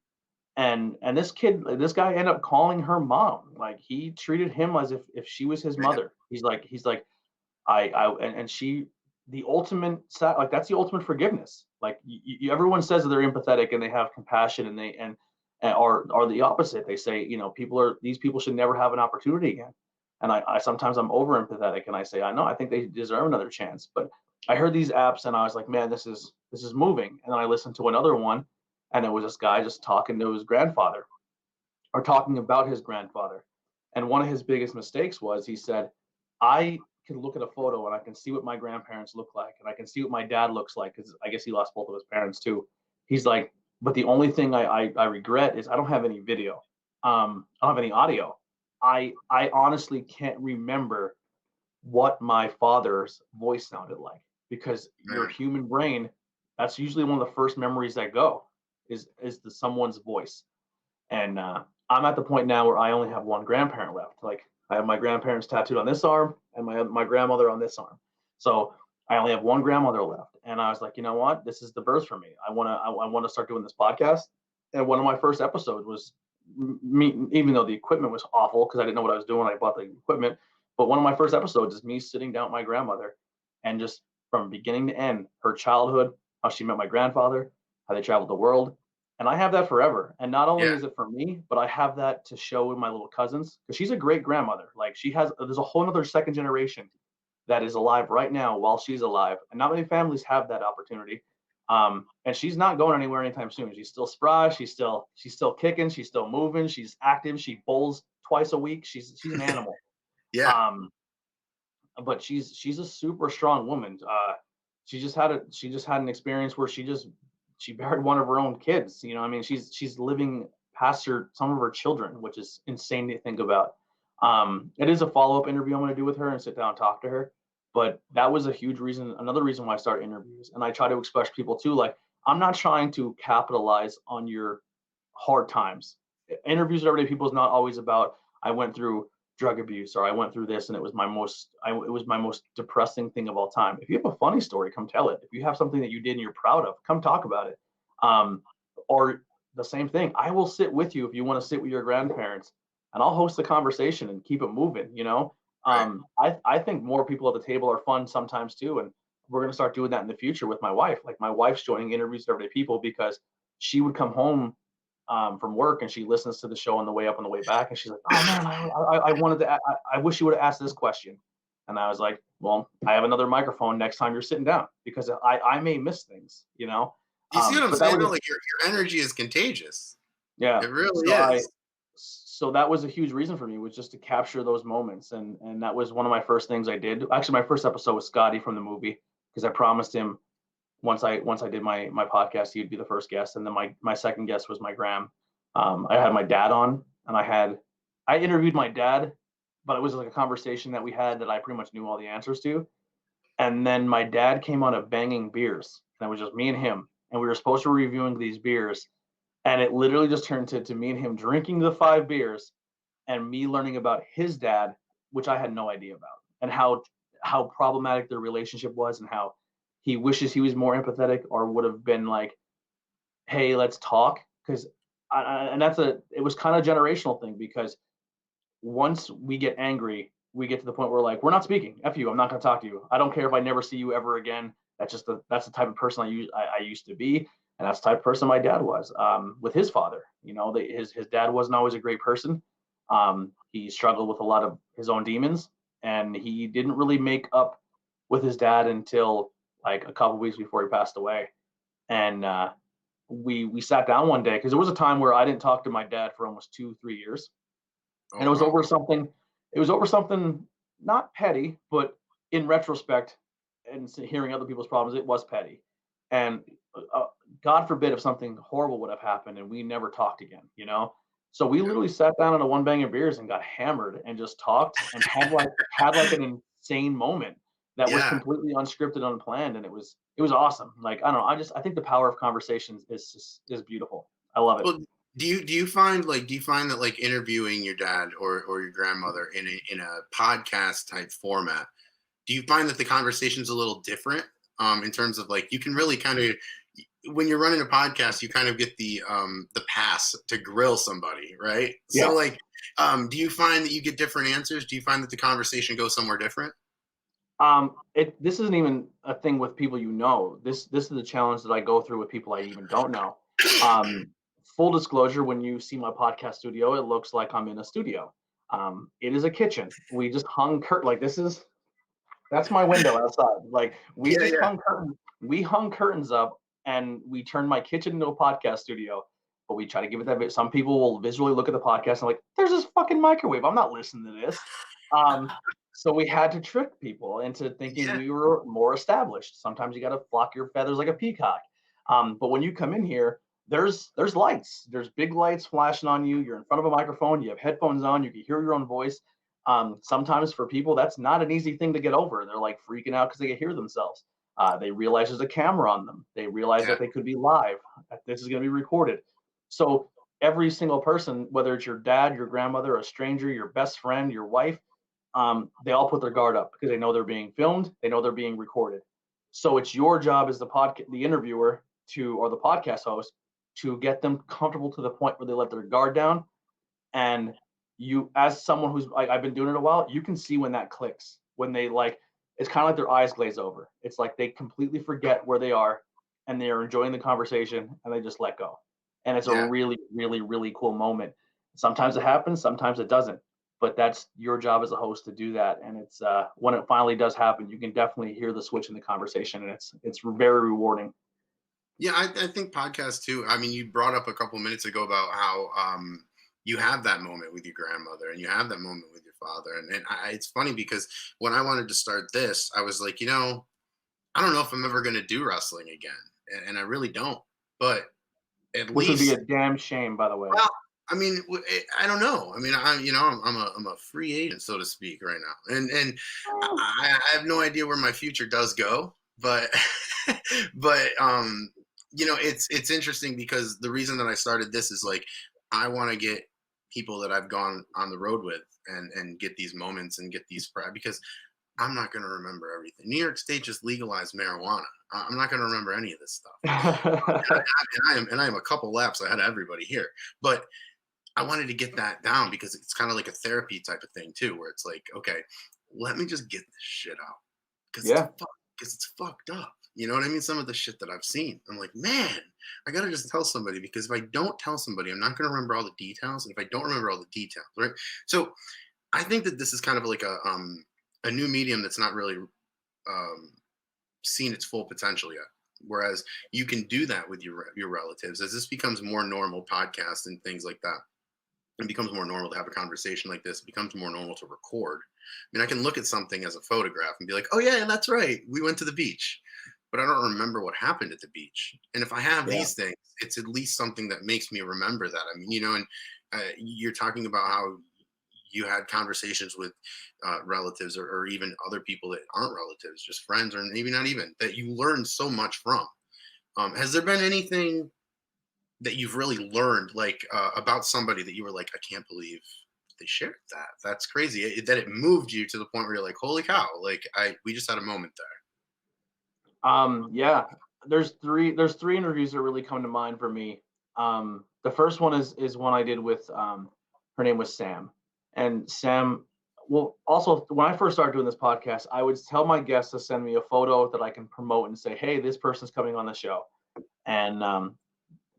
And this guy ended up calling her mom. Like, he treated him as if she was his mother. He's like, she, the ultimate, like, that's the ultimate forgiveness. Like, everyone says that they're empathetic and they have compassion, and they are the opposite. They say, these people should never have an opportunity again. And I sometimes I'm over empathetic, and I say, I think they deserve another chance. But I heard these apps and I was like, man, this is moving. And then I listened to another one, and it was this guy just talking to his grandfather, or talking about his grandfather. And one of his biggest mistakes was, he said, I can look at a photo and I can see what my grandparents look like, and I can see what my dad looks like, because I guess he lost both of his parents too. He's like, but the only thing I regret is I don't have any video. I don't have any audio. I honestly can't remember what my father's voice sounded like, because your human brain, that's usually one of the first memories that go, is someone's voice. And I'm at the point now where I only have one grandparent left. Like, I have my grandparents tattooed on this arm and my grandmother on this arm. So I only have one grandmother left. And I was like, you know what? This is the birth for me. I want to start doing this podcast. And one of my first episodes was me, even though the equipment was awful because I didn't know what I was doing. I bought the equipment. But one of my first episodes is me sitting down with my grandmother, and just from beginning to end, her childhood, how she met my grandfather, how they traveled the world. And I have that forever. And not only is it for me, but I have that to show with my little cousins, because she's a great grandmother. Like, there's a whole other second generation that is alive right now while she's alive. And not many families have that opportunity. And she's not going anywhere anytime soon. She's still spry. She's still kicking. She's still moving. She's active. She bowls twice a week. She's an animal. Yeah. But she's a super strong woman. She just had an experience where she buried one of her own kids. I mean, she's living past some of her children, which is insane to think about. It is a follow-up interview I'm going to do with her and sit down and talk to her. But that was a huge reason, another reason why I started interviews. And I try to express people too, like, I'm not trying to capitalize on your hard times. Interviews with everyday people is not always about, I went through drug abuse, or I went through this and it was my most depressing thing of all time. If you have a funny story, come tell it. If you have something that you did and you're proud of, come talk about it. Or the same thing, I will sit with you if you want to sit with your grandparents, and I'll host the conversation and keep it moving. I think more people at the table are fun sometimes too, and we're going to start doing that in the future with my wife. Like, my wife's joining interviews with everyday people because she would come home from work and she listens to the show on the way up and the way back, and she's like, oh man, I wish you would have asked this question. And I was like, well, I have another microphone next time you're sitting down, because I may miss things. You see what I'm saying? Like, your energy is contagious. Yeah, it really is. So that was a huge reason for me, was just to capture those moments. And that was one of my first things I did. Actually, my first episode was Scotty from the movie, because I promised him once I did my podcast, he'd be the first guest. And then my second guest was my gram. I had my dad on, and I interviewed my dad, but it was like a conversation that we had that I pretty much knew all the answers to. And then my dad came on a Banging Beers, and it was just me and him. And we were supposed to be reviewing these beers. And it literally just turned to me and him drinking the 5 beers, and me learning about his dad, which I had no idea about, and how problematic their relationship was, and how he wishes he was more empathetic, or would have been like, hey, let's talk. Because it was kind of a generational thing, because once we get angry, we get to the point where like, we're not speaking. F you. I'm not going to talk to you. I don't care if I never see you ever again. That's the type of person I used to be. And that's the type of person my dad was, with his father. His dad wasn't always a great person. He struggled with a lot of his own demons, and he didn't really make up with his dad until like a couple weeks before he passed away. And we sat down one day, because there was a time where I didn't talk to my dad for almost 2-3 years, and it was over something. It was over something not petty, but in retrospect, and hearing other people's problems, it was petty. And God forbid if something horrible would have happened and we never talked again, So we literally sat down on a one bang of beers and got hammered and just talked and had like an insane moment that was completely unscripted, unplanned, and it was awesome. Like, I don't know, I think the power of conversations is beautiful. I love it. Well, do you find that like interviewing your dad or your grandmother in a podcast type format, do you find that the conversation's a little different in terms of like, you can really kind of, when you're running a podcast, you kind of get the pass to grill somebody, right? Yeah. So like, do you find that you get different answers? Do you find that the conversation goes somewhere different? This isn't even a thing with people This is the challenge that I go through with people I even don't know. Full disclosure, when you see my podcast studio, it looks like I'm in a studio. It is a kitchen. We just hung that's my window outside. Like, we hung curtains up, and we turned my kitchen into a podcast studio. But we try to give it that bit. Some people will visually look at the podcast and like, there's this fucking microwave. I'm not listening to this. So we had to trick people into thinking we were more established. Sometimes you got to flock your feathers like a peacock. But when you come in here, there's lights. There's big lights flashing on you. You're in front of a microphone. You have headphones on. You can hear your own voice. Sometimes for people, that's not an easy thing to get over. They're like freaking out because they can hear themselves. They realize there's a camera on them. They realize that they could be live, that this is going to be recorded. So every single person, whether it's your dad, your grandmother, a stranger, your best friend, your wife, they all put their guard up because they know they're being filmed. They know they're being recorded. So it's your job as the interviewer or the podcast host to get them comfortable to the point where they let their guard down. And you, as someone who's I've been doing it a while, you can see when that clicks, when they it's kind of like their eyes glaze over. It's like they completely forget where they are and they are enjoying the conversation and they just let go. And it's a really, really, really cool moment. Sometimes it happens, sometimes it doesn't, but that's your job as a host to do that. And it's when it finally does happen, you can definitely hear the switch in the conversation, and it's very rewarding. Yeah, I think podcasts too. I mean, you brought up a couple of minutes ago about how you have that moment with your grandmother and you have that moment with your father. And it's funny because when I wanted to start this, I was like, I don't know if I'm ever going to do wrestling again. And I really don't. But Which would be a damn shame, by the way. Well, I mean, I don't know. I mean, I'm a free agent, so to speak, right now. And I have no idea where my future does go. But, it's interesting because the reason that I started this is like, I want to get people that I've gone on the road with and get these moments and get these, because I'm not going to remember everything. New York State just legalized marijuana. I'm not going to remember any of this stuff. and I am a couple laps ahead of everybody here. But I wanted to get that down because it's kind of like a therapy type of thing too, where it's like, okay, let me just get this shit out. Because it's fucked up. You know what I mean? Some of the shit that I've seen. I'm like, man, I got to just tell somebody, because if I don't tell somebody, I'm not going to remember all the details. And if I don't remember all the details, right? So I think that this is kind of like a new medium that's not really seen its full potential yet. Whereas you can do that with your relatives as this becomes more normal, podcasts and things like that. It becomes more normal to have a conversation like this. It becomes more normal to record. I mean, I can look at something as a photograph and be like, oh yeah, that's right. We went to the beach, but I don't remember what happened at the beach. And if I have these things, it's at least something that makes me remember that. I mean, and you're talking about how you had conversations with relatives or even other people that aren't relatives, just friends, or maybe not even, that you learned so much from. Has there been anything that you've really learned, like about somebody that you were like, I can't believe they shared that? That's crazy. That it moved you to the point where you're like, holy cow, like we just had a moment there. Yeah, there's three interviews that really come to mind for me. The first one is one I did with her name was Sam. And Sam, well, also when I first started doing this podcast, I would tell my guests to send me a photo that I can promote and say, hey, this person's coming on the show. And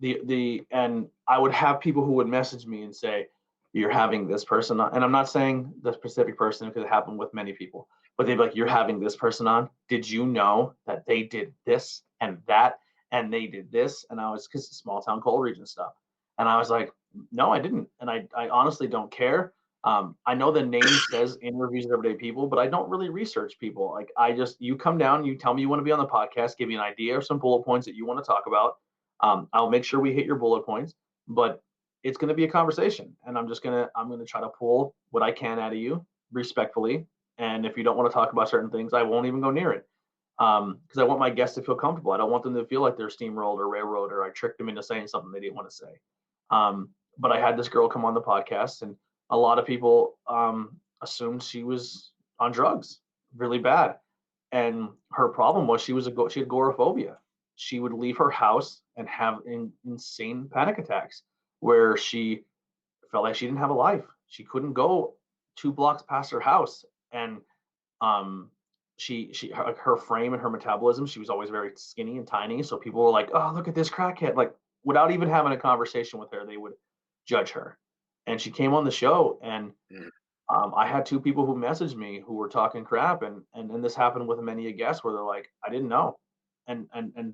and I would have people who would message me and say, you're having this person on. And I'm not saying the specific person because it happened with many people, but they'd be like, you're having this person on. Did you know that they did this and that and they did this? And I was, because it's small town coal region stuff. And I was like, no, I didn't. And I honestly don't care. I know the name says interviews with everyday people, but I don't really research people. Like you come down, you tell me you want to be on the podcast, give me an idea or some bullet points that you want to talk about. I'll make sure we hit your bullet points, but it's going to be a conversation, and I'm going to try to pull what I can out of you respectfully. And if you don't want to talk about certain things, I won't even go near it. Because I want my guests to feel comfortable. I don't want them to feel like they're steamrolled or railroad or I tricked them into saying something they didn't want to say. But I had this girl come on the podcast, and a lot of people assumed she was on drugs really bad. And her problem was she had agoraphobia. She would leave her house and have insane panic attacks where she felt like she didn't have a life. She couldn't go 2 blocks past her house. And her frame and her metabolism, she was always very skinny and tiny. So people were like, oh, look at this crackhead. Like, without even having a conversation with her, they would judge her. And she came on the show, and I had 2 people who messaged me who were talking crap, and this happened with many guests where they're like, I didn't know. And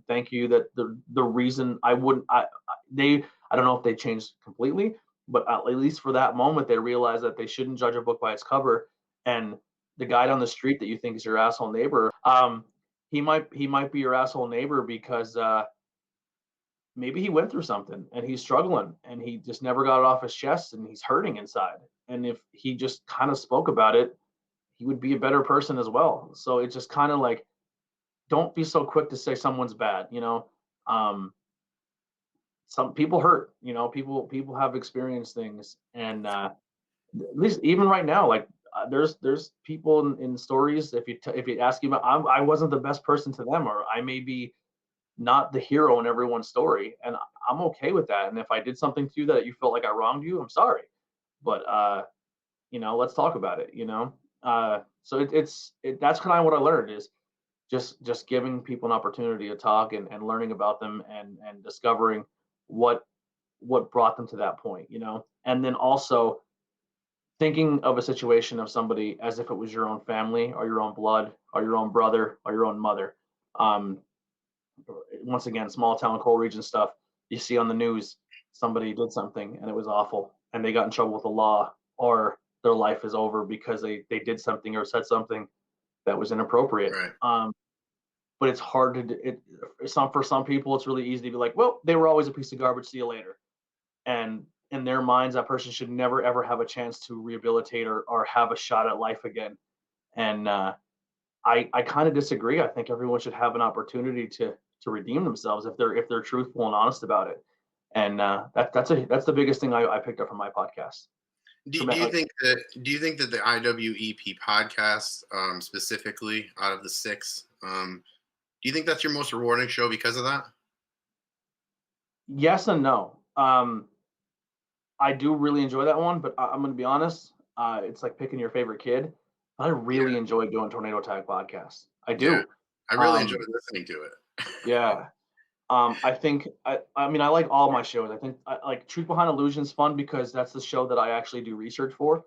thank you that the reason I don't know if they changed completely, but at least for that moment they realized that they shouldn't judge a book by its cover. And the guy down the street that you think is your asshole neighbor, he might be your asshole neighbor because maybe he went through something and he's struggling and he just never got it off his chest and he's hurting inside. And if he just kind of spoke about it, he would be a better person as well. So it's just kind of like, don't be so quick to say someone's bad. Some people hurt, people have experienced things. And at least even right now, like there's people in stories. If you ask me about, I wasn't the best person to them, or I may be not the hero in everyone's story, and I'm okay with that. And if I did something to you that you felt like I wronged you, I'm sorry. But let's talk about it. So that's kind of what I learned is just giving people an opportunity to talk and learning about them and discovering what brought them to that point. And then also thinking of a situation of somebody as if it was your own family or your own blood or your own brother or your own mother. Once again, small town coal region stuff. You see on the news, somebody did something and it was awful and they got in trouble with the law, or their life is over because they did something or said something that was inappropriate. Right. But it's hard to for some people, it's really easy to be like, well, they were always a piece of garbage, see you later. And in their minds, that person should never, ever have a chance to rehabilitate or have a shot at life again. And I kind of disagree. I think everyone should have an opportunity to redeem themselves if they're truthful and honest about it. And that's the biggest thing I picked up from my podcast. Do you think that the IWEP podcast, specifically out of the 6, do you think that's your most rewarding show because of that? Yes and no. I do really enjoy that one, but I'm going to be honest. It's like picking your favorite kid. I really enjoy doing Tornado Tag podcasts. I do. Yeah, I really enjoy listening to it. Yeah. I think I like all my shows. I think like Truth Behind Illusion's fun because that's the show that I actually do research for.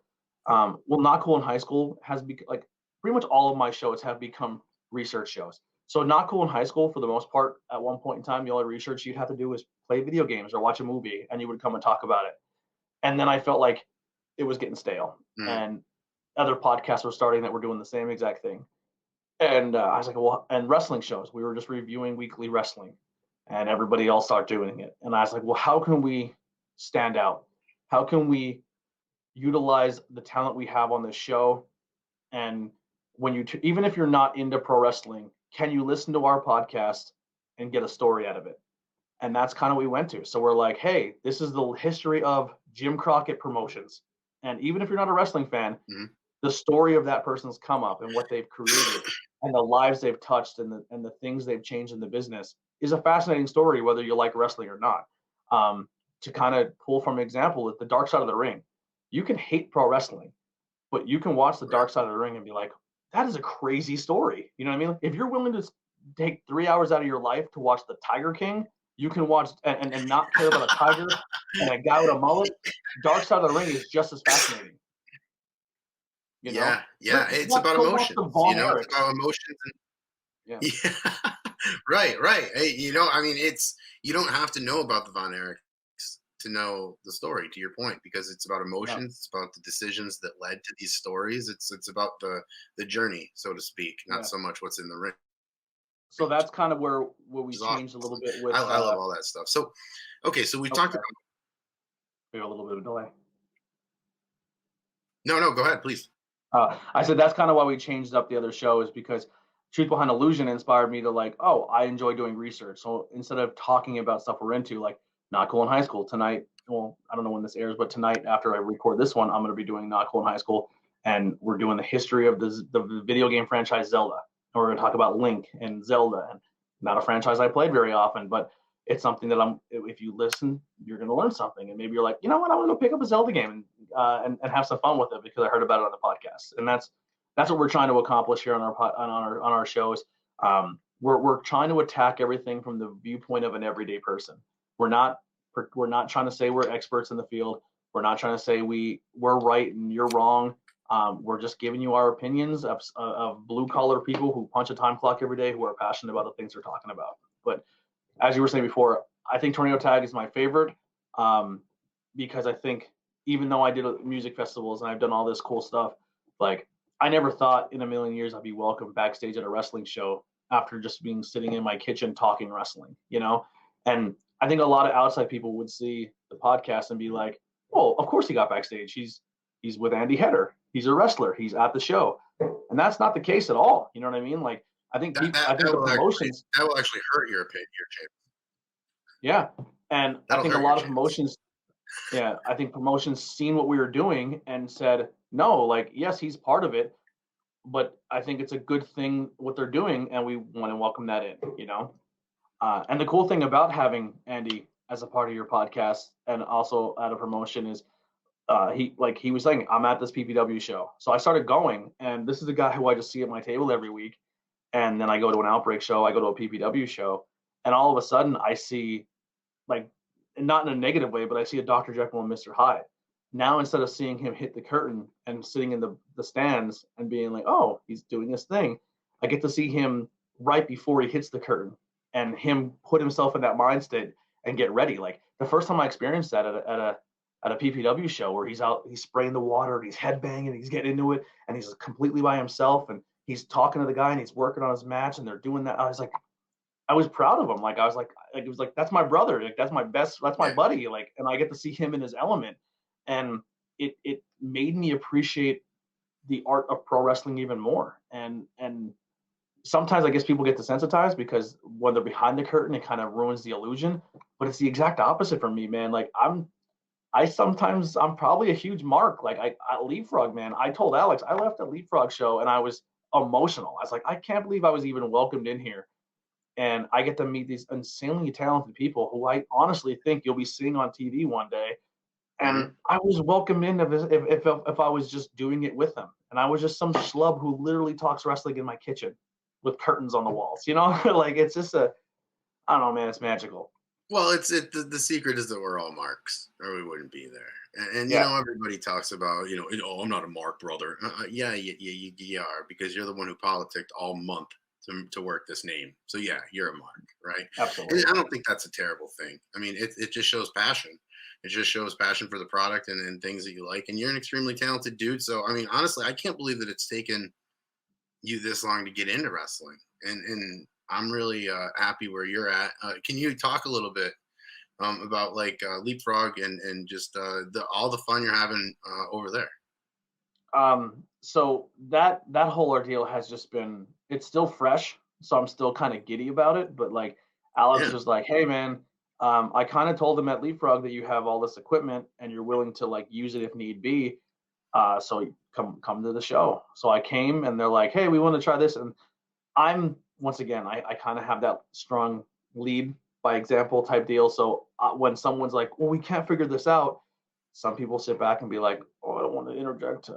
Not Cool in High School has like pretty much all of my shows have become research shows. So Not Cool in High School, for the most part, at one point in time, the only research you'd have to do was play video games or watch a movie, and you would come and talk about it. And then I felt like it was getting stale, and other podcasts were starting that were doing the same exact thing. And I was like, well, and wrestling shows, we were just reviewing weekly wrestling, and everybody else started doing it. And I was like, well, how can we stand out? How can we utilize the talent we have on this show? And when even if you're not into pro wrestling, can you listen to our podcast and get a story out of it? And that's kind of what we went to. So we're like, hey, this is the history of Jim Crockett Promotions. And even if you're not a wrestling fan, the story of that person's come up and what they've created and the lives they've touched and the things they've changed in the business is a fascinating story, whether you like wrestling or not. To kind of pull from an example, the Dark Side of the Ring. you can hate pro wrestling, but you can watch the dark side of the ring and be like, that is a crazy story. You know what I mean? If you're willing to take 3 hours out of your life to watch the Tiger King, you can watch and not care about a tiger and a guy with a mullet. Dark side of the ring is just as fascinating. You know? Yeah. It's about emotions. Von It's about emotions. Yeah. Right. Hey, I mean, you don't have to know about the Von Erichs to know the story, to your point, because it's about emotions. It's about the decisions that led to these stories. It's about the journey, so to speak, not so much what's in the ring. So that's kind of where we changed a little bit with. I love all that stuff. So, okay, so we talked about. We have a little bit of a delay. No, go ahead, please. I said that's kind of why we changed up the other shows, because Truth Behind Illusion inspired me to like, oh, I enjoy doing research. So instead of talking about stuff we're into, like Not Cool in High School tonight, well, I don't know when this airs, but tonight after I record this one, I'm going to be doing Not Cool in High School, and we're doing the history of the video game franchise Zelda. And we're going to talk about Link and Zelda, and not a franchise I played very often, but it's something that if you listen, you're going to learn something. And maybe you're like, you know what, I want to go pick up a Zelda game and have some fun with it because I heard about it on the podcast. And that's what we're trying to accomplish here on our shows. We're trying to attack everything from the viewpoint of an everyday person. We're not trying to say we're experts in the field. We're not trying to say we're right and you're wrong. We're just giving you our opinions of blue collar people who punch a time clock every day, who are passionate about the things they're talking about. But as you were saying before, I think Tornado Tag is my favorite, because I think even though I did music festivals and I've done all this cool stuff, like I never thought in a million years I'd be welcomed backstage at a wrestling show after just being sitting in my kitchen talking wrestling, And I think a lot of outside people would see the podcast and be like, "Oh, of course he got backstage. He's with Andy Header. He's a wrestler. He's at the show." And that's not the case at all. You know what I mean? Like I think the promotions that will actually hurt your opinion, your champ. Yeah, and I think a lot of promotions. Yeah, I think promotions seen what we were doing and said, no, like, yes, he's part of it, but I think it's a good thing what they're doing, and we want to welcome that in, And the cool thing about having Andy as a part of your podcast and also at a promotion is he was saying, I'm at this PPW show. So I started going, and this is a guy who I just see at my table every week. And then I go to an Outbreak show, I go to a PPW show, and all of a sudden I see, like, not in a negative way, but I see a Dr. Jekyll and Mr. Hyde. Now, instead of seeing him hit the curtain and sitting in the stands and being like, oh, he's doing this thing, I get to see him right before he hits the curtain and him put himself in that mind state and get ready. Like the first time I experienced that at a PPW show where he's spraying the water and he's headbanging, he's getting into it, and he's completely by himself and he's talking to the guy and he's working on his match and they're doing that. I was proud of him. Like I was like it was like, that's my brother. Like that's my buddy. Like, and I get to see him in his element. And it made me appreciate the art of pro wrestling even more. And sometimes I guess people get desensitized because when they're behind the curtain, it kind of ruins the illusion. But it's the exact opposite for me, man. Like I'm probably a huge mark. Like at Leapfrog, man, I told Alex, I left the Leapfrog show and I was emotional. I was like, I can't believe I was even welcomed in here. And I get to meet these insanely talented people who I honestly think you'll be seeing on TV one day. And I was welcomed in if I was just doing it with them. And I was just some schlub who literally talks wrestling in my kitchen with curtains on the walls, like it's just I don't know, man, it's magical. Well, the secret is that we're all marks or we wouldn't be there. And everybody talks about, I'm not a mark, brother. Yeah, you are, because you're the one who politicked all month to work this name. So yeah, you're a mark, right? Absolutely. And I don't think that's a terrible thing. I mean, it just shows passion. It just shows passion for the product and things that you like. And you're an extremely talented dude. So, I mean, honestly, I can't believe that it's taken you this long to get into wrestling. And I'm really happy where you're at. Can you talk a little bit about like Leapfrog and just all the fun you're having over there? So that whole ordeal has just been, it's still fresh. So I'm still kind of giddy about it. But like Alex was like, hey man, I kind of told them at Leapfrog that you have all this equipment and you're willing to like use it if need be. So come to the show. So I came and they're like, hey, we want to try this. And I'm, once again, I kind of have that strong lead by example type deal. So when someone's like, well, we can't figure this out, Some people sit back and be like, oh, I don't want to interject.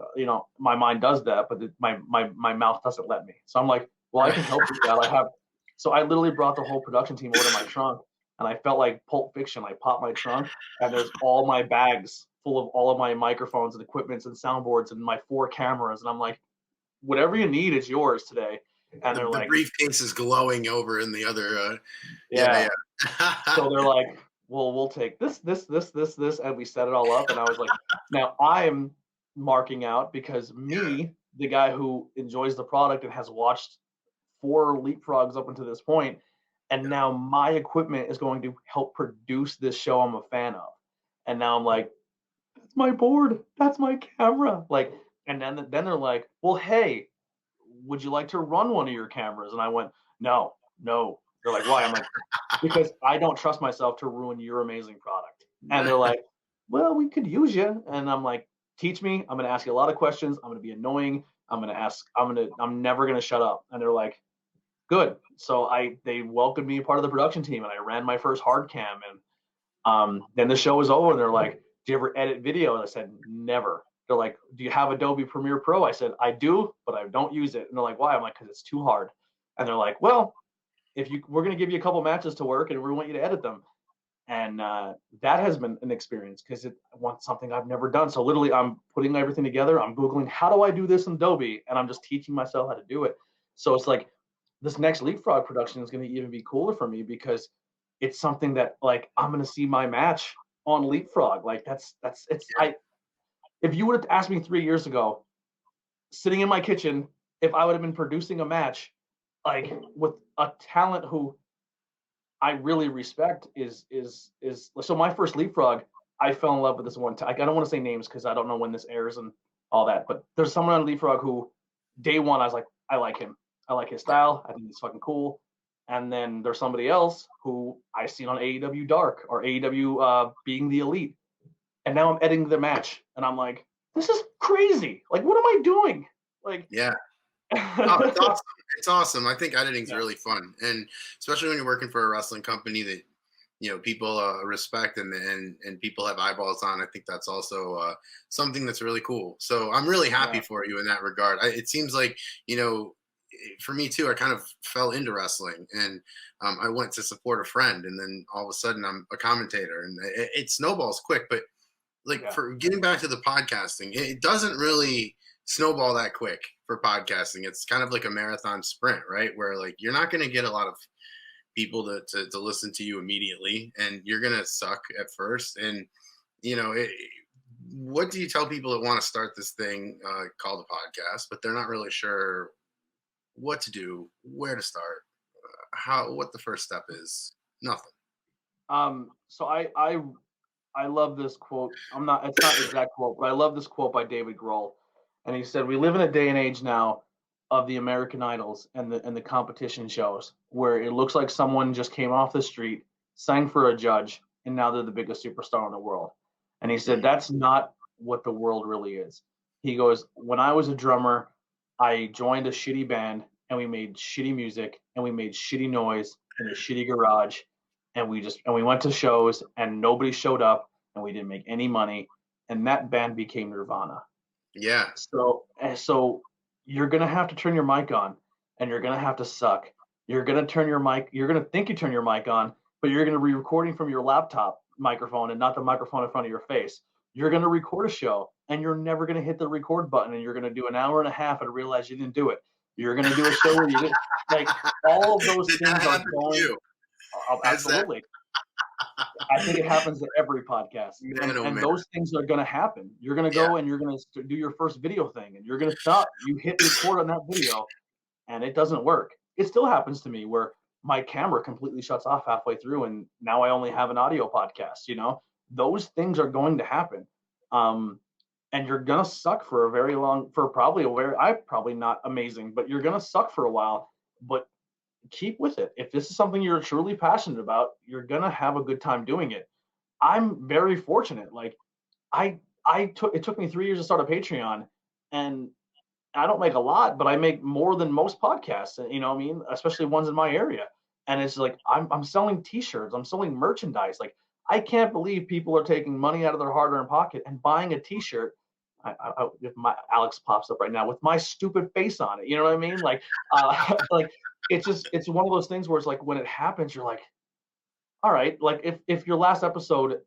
My mind does that, but my mouth doesn't let me. So I'm like, well, I can help with that. So I literally brought the whole production team over to my trunk, and I felt like Pulp Fiction. I popped my trunk, and there's all my bags full of all of my microphones and equipments and soundboards and my 4 cameras. And I'm like, whatever you need is yours today. And they're like, the briefcase is glowing over in the other. yeah. So they're like, well, we'll take this, and we set it all up. And I was like, now I'm marking out because me, the guy who enjoys the product and has watched 4 leapfrogs up until this point, and now my equipment is going to help produce this show I'm a fan of. And now I'm like, that's my board, that's my camera. Like, and then they're like, well, hey, would you like to run one of your cameras? And I went, no. They're like, why? I'm like, because I don't trust myself to ruin your amazing product. And they're like, well, we could use you. And I'm like, teach me. I'm going to ask you a lot of questions. I'm going to be annoying. I'm never going to shut up. And they're like, good. So they welcomed me part of the production team, and I ran my first hard cam. And then the show was over, and they're like, do you ever edit video? And I said, never. They're like, do you have Adobe Premiere Pro? I said, I do, but I don't use it. And they're like, why? I'm like, because it's too hard. And they're like, well, we're going to give you a couple matches to work, and we want you to edit them. And that has been an experience because it wants something I've never done. So literally, I'm putting everything together. I'm Googling, how do I do this in Adobe? And I'm just teaching myself how to do it. So it's like, this next Leapfrog production is going to even be cooler for me because it's something that, like, I'm going to see my match on Leapfrog. Like, if you would have asked me 3 years ago, sitting in my kitchen, if I would have been producing a match, like, with a talent who I really respect is so my first Leapfrog, I fell in love with this one. I don't want to say names because I don't know when this airs and all that, but there's someone on Leapfrog who day one, I was like, I like him. I like his style. I think he's fucking cool. And then there's somebody else who I seen on AEW Dark or AEW Being the Elite. And now I'm editing the match. And I'm like, this is crazy. Like, what am I doing? Like, yeah. Oh, it's awesome. It's awesome. I think editing is really fun. And especially when you're working for a wrestling company that, people respect and people have eyeballs on. I think that's also something that's really cool. So I'm really happy for you in that regard. It seems like, for me too, I kind of fell into wrestling, and I went to support a friend, and then all of a sudden I'm a commentator, and it snowballs quick. But for getting back to the podcasting, it doesn't really snowball that quick for podcasting. It's kind of like a marathon sprint, right? Where like you're not going to get a lot of people to listen to you immediately, and you're going to suck at first. And what do you tell people that want to start this thing called a podcast, but they're not really sure what to do, where to start, what the first step is? Nothing. So I love this quote. It's not an exact quote, but I love this quote by David Grohl. And he said, we live in a day and age now of the American Idols and the competition shows where it looks like someone just came off the street, sang for a judge, and now they're the biggest superstar in the world. And he said, that's not what the world really is. He goes, when I was a drummer, I joined a shitty band, and we made shitty music, and we made shitty noise in a shitty garage, and we went to shows, and nobody showed up, and we didn't make any money, and that band became Nirvana. Yeah. So you're gonna have to turn your mic on, and you're gonna have to suck. You're gonna turn your mic. You're gonna think you turn your mic on, but you're gonna be recording from your laptop microphone and not the microphone in front of your face. You're gonna record a show, and you're never gonna hit the record button, and you're gonna do an hour and a half and realize you didn't do it. You're gonna do a show where you didn't, like, all of those things are going. Absolutely. I think it happens to every podcast, and those things are going to happen. You're going to go and you're going to do your first video thing, and you're going to stop. You hit record on that video, and it doesn't work. It still happens to me where my camera completely shuts off halfway through, and now I only have an audio podcast. Those things are going to happen, and you're going to suck for I'm probably not amazing, but you're going to suck for a while. But keep with it. If this is something you're truly passionate about, you're gonna have a good time doing it. I'm very fortunate. Like, it took me 3 years to start a Patreon, and I don't make a lot, but I make more than most podcasts. What I mean, especially ones in my area. And it's like I'm selling T-shirts, I'm selling merchandise. Like, I can't believe people are taking money out of their hard-earned pocket and buying a T-shirt. If my Alex pops up right now with my stupid face on it, you know what I mean? Like, like it's one of those things where it's like when it happens, you're like, all right, like if your last episode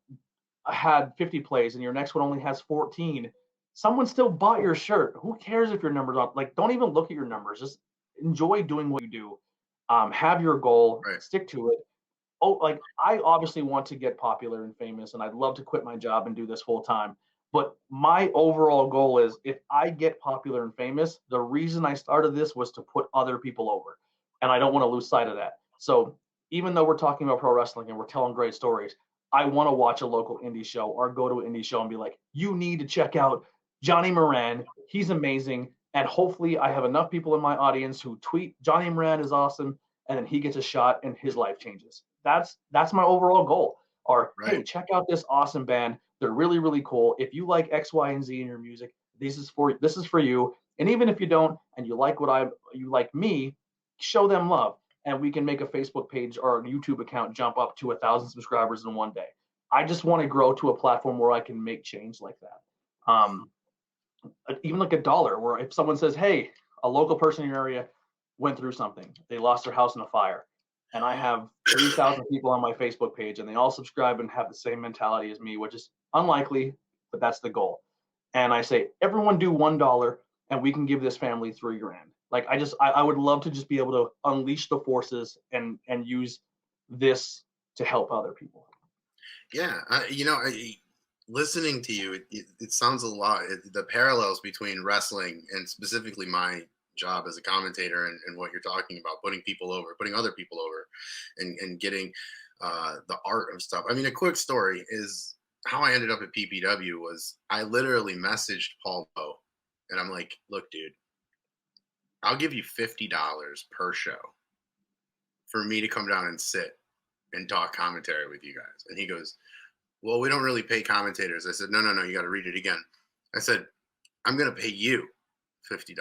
had 50 plays and your next one only has 14, someone still bought your shirt. Who cares if your numbers are like? Don't even look at your numbers. Just enjoy doing what you do. Have your goal, Right. stick to it. Oh, like I obviously want to get popular and famous, and I'd love to quit my job and do this full time. But my overall goal is if I get popular and famous, the reason I started this was to put other people over. And I don't want to lose sight of that. So even though we're talking about pro wrestling and we're telling great stories, I want to watch a local indie show or go to an indie show and be like, you need to check out Johnny Moran. He's amazing. And hopefully I have enough people in my audience who tweet Johnny Moran is awesome. And then he gets a shot and his life changes. That's my overall goal. Or, Right. hey, check out this awesome band. They're really, really cool. If you like X, Y, and Z in your music, this is for you. And even if you don't, and you like you like me, show them love. And we can make a Facebook page or a YouTube account jump up to 1,000 subscribers in one day. I just want to grow to a platform where I can make change like that. Even like $1, where if someone says, hey, a local person in your area went through something, they lost their house in a fire, and I have 3,000 people on my Facebook page and they all subscribe and have the same mentality as me, which is unlikely, but that's the goal. And I say, everyone do $1 and we can give this family $3,000. Like I would love to just be able to unleash the forces and use this to help other people. Yeah. Listening to you, it sounds a lot, the parallels between wrestling and specifically my job as a commentator and what you're talking about, putting people over, putting other people over, and getting the art of stuff. I mean, a quick story is how I ended up at PPW was I literally messaged Paul Bowe and I'm like, look, dude, I'll give you $50 per show for me to come down and sit and talk commentary with you guys. And he goes, well, we don't really pay commentators. I said, no, you got to read it again. I said, I'm going to pay you $50.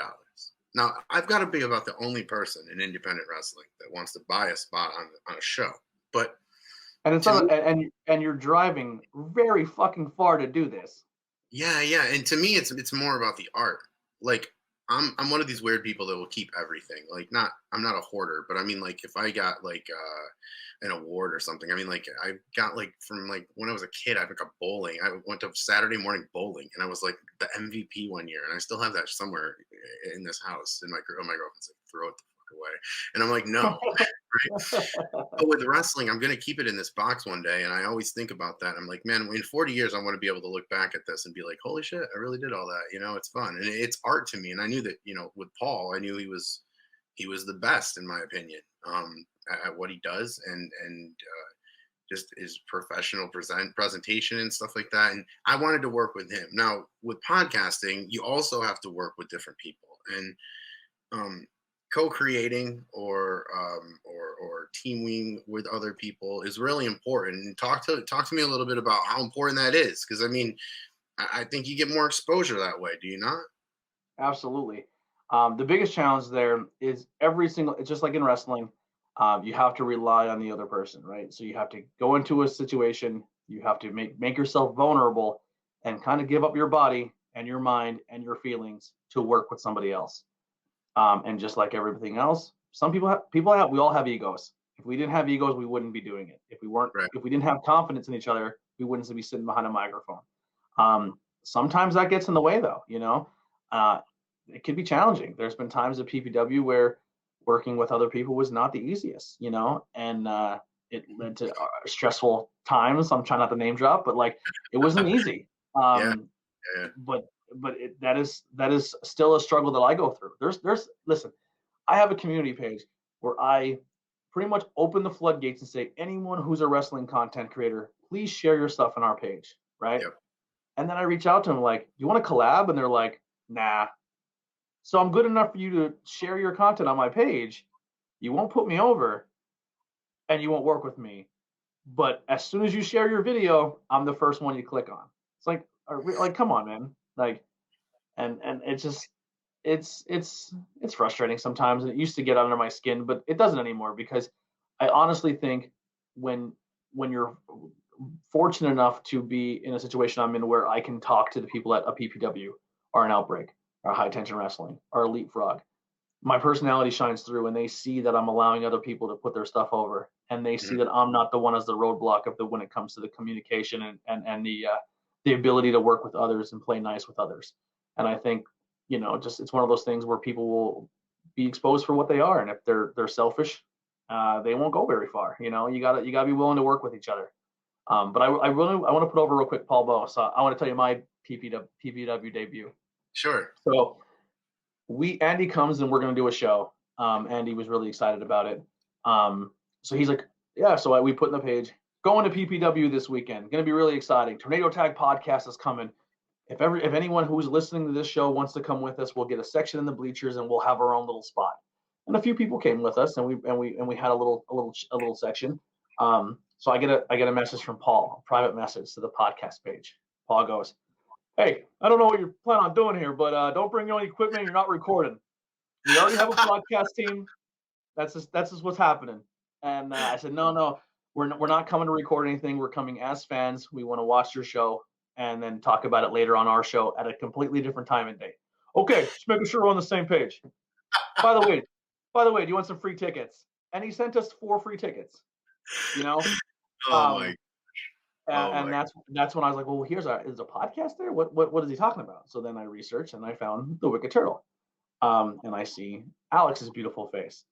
Now, I've got to be about the only person in independent wrestling that wants to buy a spot on a show. But and it's not, and you're driving very fucking far to do this. Yeah. And to me, it's more about the art. Like I'm one of these weird people that will keep everything. Like I'm not a hoarder, but I mean, like if I got like an award or something, I mean, like I got like from like when I was a kid, I got bowling. I went to Saturday morning bowling, and I was like the MVP one year, and I still have that somewhere in this house. And my girlfriend's like, throw it the fuck away, and I'm like, no. Right? But with wrestling, I'm gonna keep it in this box one day, and I always think about that. I'm like, man, in 40 years, I want to be able to look back at this and be like, holy shit, I really did all that. You know, it's fun and it's art to me. And I knew that, you know, with Paul, I knew he was the best in my opinion at what he does, and just his professional presentation and stuff like that. And I wanted to work with him. Now with podcasting, you also have to work with different people, and co-creating or teaming with other people is really important. And talk to me a little bit about how important that is, because I mean, I think you get more exposure that way. Do you not? Absolutely. The biggest challenge there is it's just like in wrestling, you have to rely on the other person, right? So you have to go into a situation, you have to make yourself vulnerable and kind of give up your body and your mind and your feelings to work with somebody else. And just like everything else, we all have egos. If we didn't have egos, we wouldn't be doing it. If we didn't have confidence in each other, we wouldn't be sitting behind a microphone. Sometimes that gets in the way though, you know, it can be challenging. There's been times at PPW where working with other people was not the easiest, you know, and it led to stressful times. I'm trying not to name drop, but like, it wasn't easy. Yeah. But that is still a struggle that I go through. Listen, I have a community page where I pretty much open the floodgates and say, anyone who's a wrestling content creator, please share your stuff on our page, right? Yep. And then I reach out to them like, you want to collab? And they're like, nah. So I'm good enough for you to share your content on my page. You won't put me over and you won't work with me. But as soon as you share your video, I'm the first one you click on. It's like, come on, man. Like, and it's just, it's frustrating sometimes. And it used to get under my skin, but it doesn't anymore, because I honestly think when you're fortunate enough to be in a situation I'm in where I can talk to the people at a PPW or an Outbreak or High Tension Wrestling or Leapfrog. My personality shines through, and they see that I'm allowing other people to put their stuff over, and they see that I'm not the one as the roadblock of the when it comes to the communication and the ability to work with others and play nice with others. And I think, just it's one of those things where people will be exposed for what they are, and if they're selfish, they won't go very far. You gotta be willing to work with each other. But I want to put over real quick Paul Bowe. So I want to tell you my PPW debut. Sure. So Andy comes and we're going to do a show. Andy was really excited about it. So he's like, yeah. So we put in the page, going to PPW this weekend. Going to be really exciting. Tornado Tag podcast is coming. If anyone who's listening to this show wants to come with us, we'll get a section in the bleachers and we'll have our own little spot. And a few people came with us, and we had a little section. So I get a message from Paul, a private message to the podcast page. Paul goes, "Hey, I don't know what you're planning on doing here, but don't bring your own equipment. You're not recording. We already have a podcast team. That's just what's happening." And I said, "No, we're not coming to record anything. We're coming as fans. We want to watch your show and then talk about it later on our show at a completely different time and date." Okay, just making sure we're on the same page. By the way, do you want some free tickets? And he sent us 4 free tickets. Oh my. And that's when I was like, well, is a podcast there? What is he talking about? So then I researched and I found the Wicked Turtle, and I see Alex's beautiful face.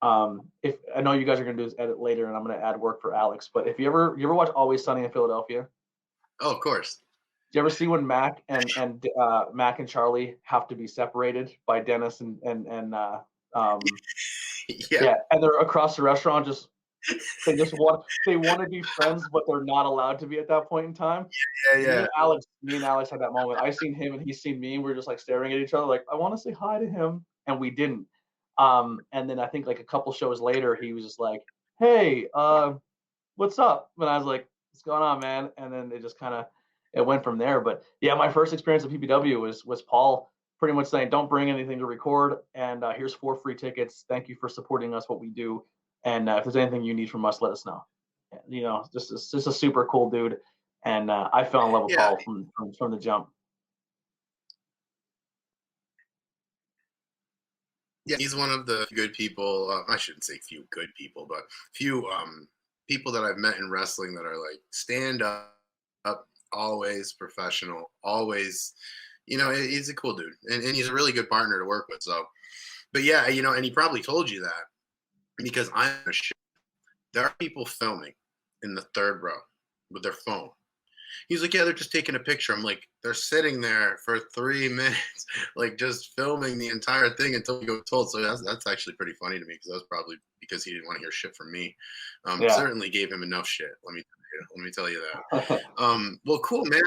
If I know you guys are gonna do this edit later, and I'm gonna add work for Alex, but if you ever watch Always Sunny in Philadelphia? Oh, of course. Do you ever see when Mac and Charlie have to be separated by Dennis and Yeah, and they're across the restaurant they want to be friends, but they're not allowed to be at that point in time. Yeah. Me and Alex had that moment. I seen him and he's seen me, and we're just like staring at each other, like, I want to say hi to him, and we didn't. And then I think like a couple shows later, he was just like, "Hey, what's up?" And I was like, "What's going on, man?" And then it went from there. But yeah, my first experience at PPW was Paul pretty much saying, "Don't bring anything to record, and here's 4 free tickets. Thank you for supporting us, what we do. And if there's anything you need from us, let us know." Just a super cool dude. And I fell in love with Paul from the jump. Yeah, he's one of the good people. I shouldn't say few good people, but few people that I've met in wrestling that are like stand up, always professional, always. He's a cool dude, and he's a really good partner to work with. So, but yeah, and he probably told you that because I'm a show. There are people filming in the 3rd row with their phone. He's like, "Yeah, they're just taking a picture." I'm like, "They're sitting there for 3 minutes, like just filming the entire thing until we go told." So that's actually pretty funny to me, because that's probably because he didn't want to hear shit from me. Certainly gave him enough shit. Let me tell you that. Well, cool, man.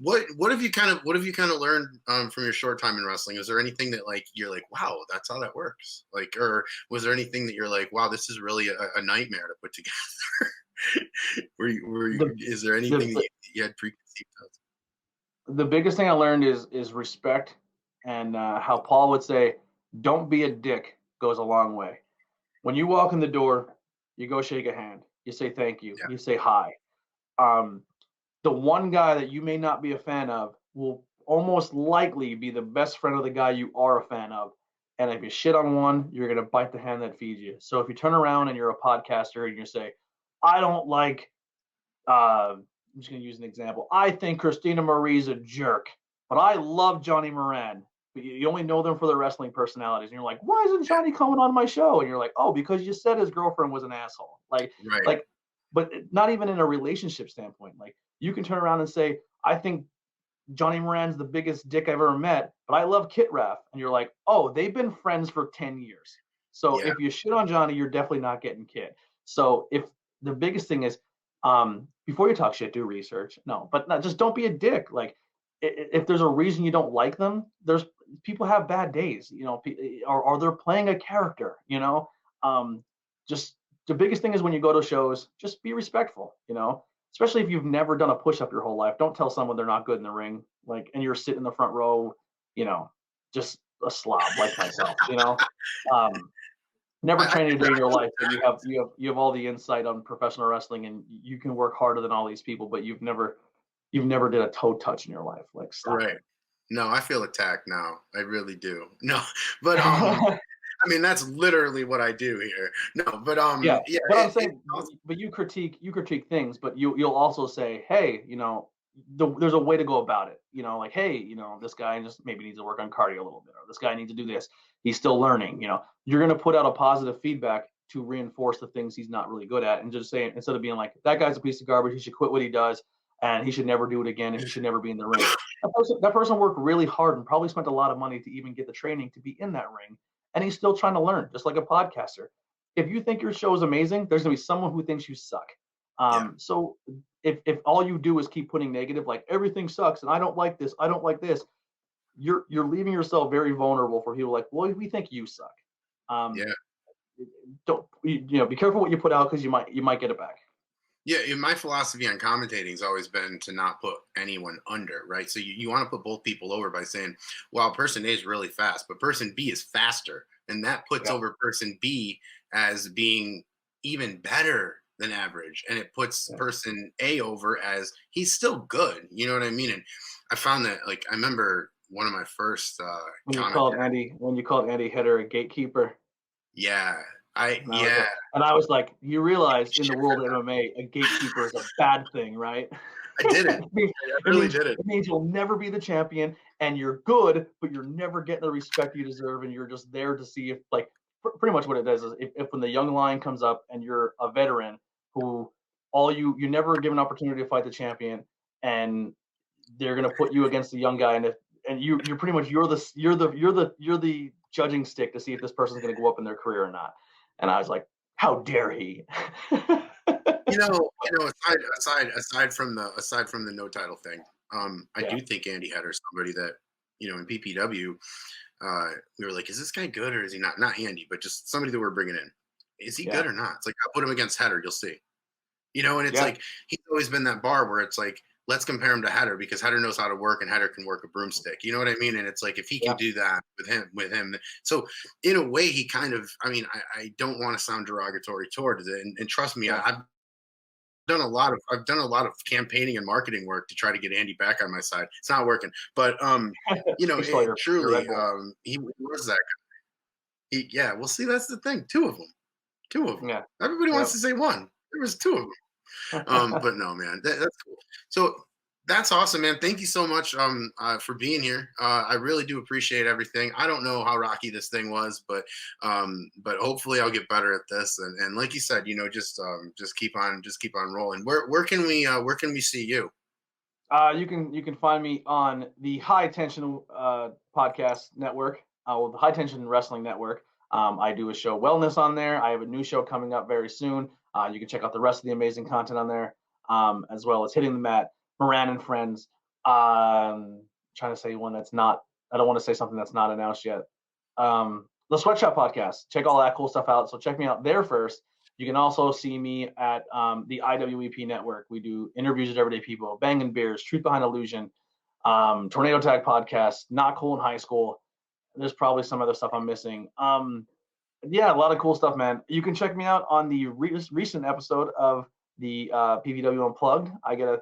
What have you kind of learned from your short time in wrestling? Is there anything that like you're like, wow, that's how that works? Like, or was there anything that you're like, wow, this is really a nightmare to put together? Is there anything that you had preconceived thoughts? The biggest thing I learned is respect, and how Paul would say, "Don't be a dick," goes a long way. When you walk in the door, you go shake a hand. You say thank you. Yeah. You say hi. The one guy that you may not be a fan of will almost likely be the best friend of the guy you are a fan of. And if you shit on one, you're going to bite the hand that feeds you. So if you turn around and you're a podcaster and you say, "I don't like," I'm just going to use an example. "I think Christina Marie's a jerk, but I love Johnny Moran." But you only know them for their wrestling personalities. And you're like, "Why isn't Johnny coming on my show?" And you're like, "Oh, because you said his girlfriend was an asshole." Right. But not even in a relationship standpoint. Like, you can turn around and say, "I think Johnny Moran's the biggest dick I've ever met, but I love Kit Raff." And you're like, "Oh, they've been friends for 10 years. So if you shit on Johnny, you're definitely not getting Kit." So if the biggest thing is, before you talk shit, do research. No, but just don't be a dick. Like, if there's a reason you don't like them, there's people have bad days, or they're playing a character, just the biggest thing is when you go to shows, just be respectful, especially if you've never done a push-up your whole life. Don't tell someone they're not good in the ring, and you're sitting in the front row, just a slob like myself, never trained a day in your life, and you have all the insight on professional wrestling, and you can work harder than all these people, but you've never did a toe touch in your life. Like, stop. Right. No, I feel attacked now. I really do. No, but I mean, that's literally what I do here. No, but yeah. But I'm saying, but you critique things, but you'll also say, hey, there's a way to go about it. Like, hey, this guy just maybe needs to work on cardio a little bit, or this guy needs to do this. He's still learning. You're going to put out a positive feedback to reinforce the things he's not really good at, and just saying, instead of being like, that guy's a piece of garbage, he should quit what he does, and he should never do it again, and he should never be in the ring. That person worked really hard and probably spent a lot of money to even get the training to be in that ring, and he's still trying to learn, just like a podcaster. If you think your show is amazing, there's going to be someone who thinks you suck. So if all you do is keep putting negative, like everything sucks and I don't like this, you're leaving yourself very vulnerable for people like, well, we think you suck. Don't be careful what you put out, because you might get it back. Yeah, my philosophy on commentating has always been to not put anyone under, right? So you want to put both people over by saying, well, person A is really fast, but person B is faster. And that puts over person B as being even better than average. And it puts person A over as he's still good. You know what I mean? And I found that, like, I remember one of my first when you called Andy Header a gatekeeper. Yeah. And I was like, you realize in the world of MMA, a gatekeeper is a bad thing, right? I did it. It means you'll never be the champion, and you're good, but you're never getting the respect you deserve, and you're just there to see if, like, pretty much what it does is if when the young lion comes up and you're a veteran who you never give an opportunity to fight the champion, and they're gonna put you against the young guy, and you're pretty much you're the judging stick to see if this person's gonna go up in their career or not. And I was like, how dare he? Aside from the no title thing, I do think Andy Header is somebody that, in PPW, we were like, is this guy good or is he not? Not Andy, but just somebody that we're bringing in. Is he good or not? It's like, I'll put him against Header, you'll see. And it's like, he's always been that bar where it's like, let's compare him to Header, because Header knows how to work and Header can work a broomstick. You know what I mean? And it's like, if he can do that with him. So in a way, he kind of, I don't want to sound derogatory towards it. And trust me, I've done a lot of campaigning and marketing work to try to get Andy back on my side. It's not working, but truly, he was that guy. Well, see, that's the thing. Two of them. Yeah. Everybody wants to say one. There was two of them. But no, man, that's cool. So that's awesome, man. Thank you so much for being here. I really do appreciate everything. I don't know how rocky this thing was, but hopefully I'll get better at this. And like you said, just keep on rolling. Where can we see you? You can find me on the High Tension podcast network, the High Tension Wrestling Network. I do a show Wellness on there. I have a new show coming up very soon. You can check out the rest of the amazing content on there, as well as Hitting the Mat, Moran and Friends. Trying to say one that's not. I don't want to say something that's not announced yet. The Sweatshop Podcast. Check all that cool stuff out. So check me out there first. You can also see me at the IWEP Network. We do interviews with everyday people, Banging Beers, Truth Behind Illusion, Tornado Tag Podcast, Not Cool in High School. There's probably some other stuff I'm missing. Yeah, a lot of cool stuff, man. You can check me out on the recent episode of the PVW Unplugged. I get a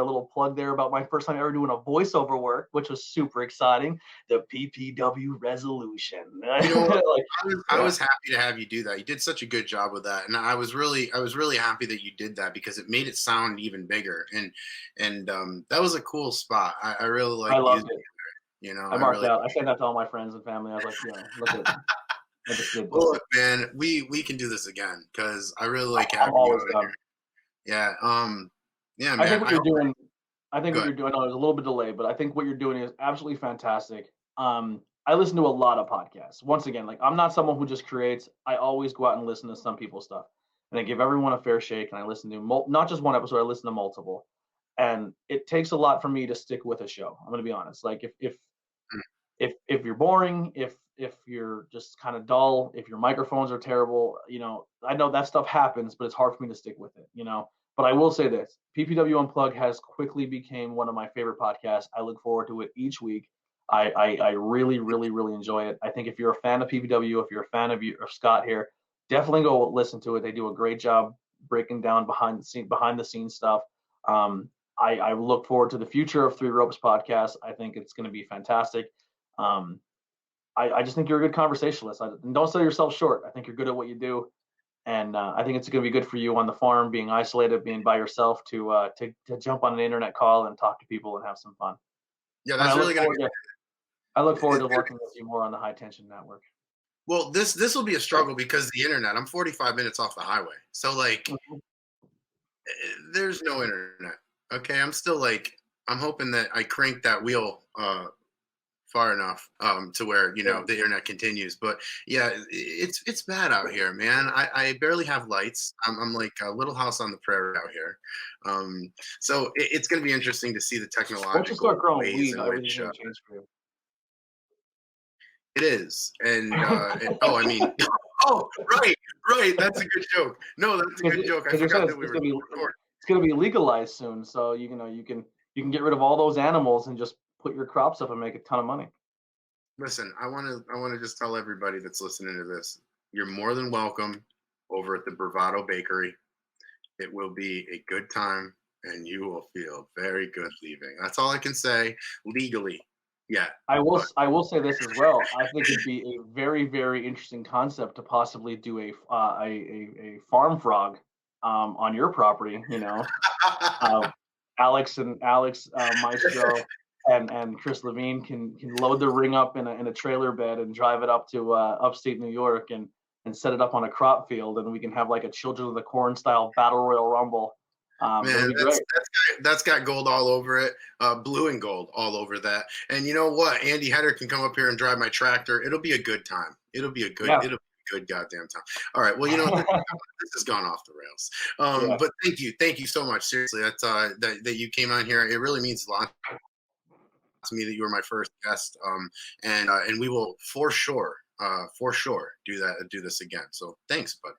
little plug there about my first time ever doing a voiceover work, which was super exciting. The PPW resolution. I was happy to have you do that. You did such a good job with that, and I was really happy that you did that, because it made it sound even bigger. And that was a cool spot. I really liked it. I loved it. I marked out. I sent that to all my friends and family. I was like, look at it. Well, look, man, we can do this again, because I really like having you out here. Yeah. Yeah, man. I think what you're doing. I know there's a little bit delayed, but I think what you're doing is absolutely fantastic. I listen to a lot of podcasts. Once again, like, I'm not someone who just creates. I always go out and listen to some people's stuff, and I give everyone a fair shake. And I listen to not just one episode. I listen to multiple, and it takes a lot for me to stick with a show. I'm going to be honest. Like, if you're boring, if you're just kind of dull, if your microphones are terrible, I know that stuff happens, but it's hard for me to stick with it, But I will say this: PPW Unplugged has quickly became one of my favorite podcasts. I look forward to it each week. I really, really, really enjoy it. I think if you're a fan of PBW, if you're a fan of Scott here, definitely go listen to it. They do a great job breaking down behind the scenes stuff. I look forward to the future of Three Ropes podcast. I think it's going to be fantastic. I just think you're a good conversationalist. And don't sell yourself short. I think you're good at what you do, and I think it's going to be good for you on the farm, being isolated, being by yourself, to jump on an internet call and talk to people and have some fun. Yeah, that's really going to be. I look forward to working with you more on the High Tension Network. Well, this will be a struggle because the internet. I'm 45 minutes off the highway, so like, there's no internet. Okay, I'm still like, I'm hoping that I crank that wheel far enough to where the internet continues. But yeah, it's bad out here, man. I barely have lights. I'm like a little house on the prairie out here. So it's going to be interesting to see the technological Once you start growing ways weed, in which everything's change for you. it is. And I mean, oh, right. That's a good joke. No, that's a good joke. I forgot that we were recording. It's going to be legalized soon, so you can get rid of all those animals and just put your crops up and make a ton of money. Listen, I want to just tell everybody that's listening to this, you're more than welcome over at the Bravado Bakery. It will be a good time, and you will feel very good leaving. That's all I can say legally. Yeah. I will say this as well. I think it'd be a very, very interesting concept to possibly do a farm frog on your property. Alex Maestro and Chris Levine can load the ring up in a trailer bed and drive it up to upstate New York and set it up on a crop field, and we can have like a Children of the Corn style battle royal rumble. Man, that's got gold all over it, blue and gold all over that. And you know what? Andy Header can come up here and drive my tractor. It'll be a good time. It'll be a good goddamn time. All right. Well, this has gone off the rails. But thank you so much. Seriously, that you came on here. It really means a lot to me that you were my first guest. And we will for sure do this again. So thanks, bud.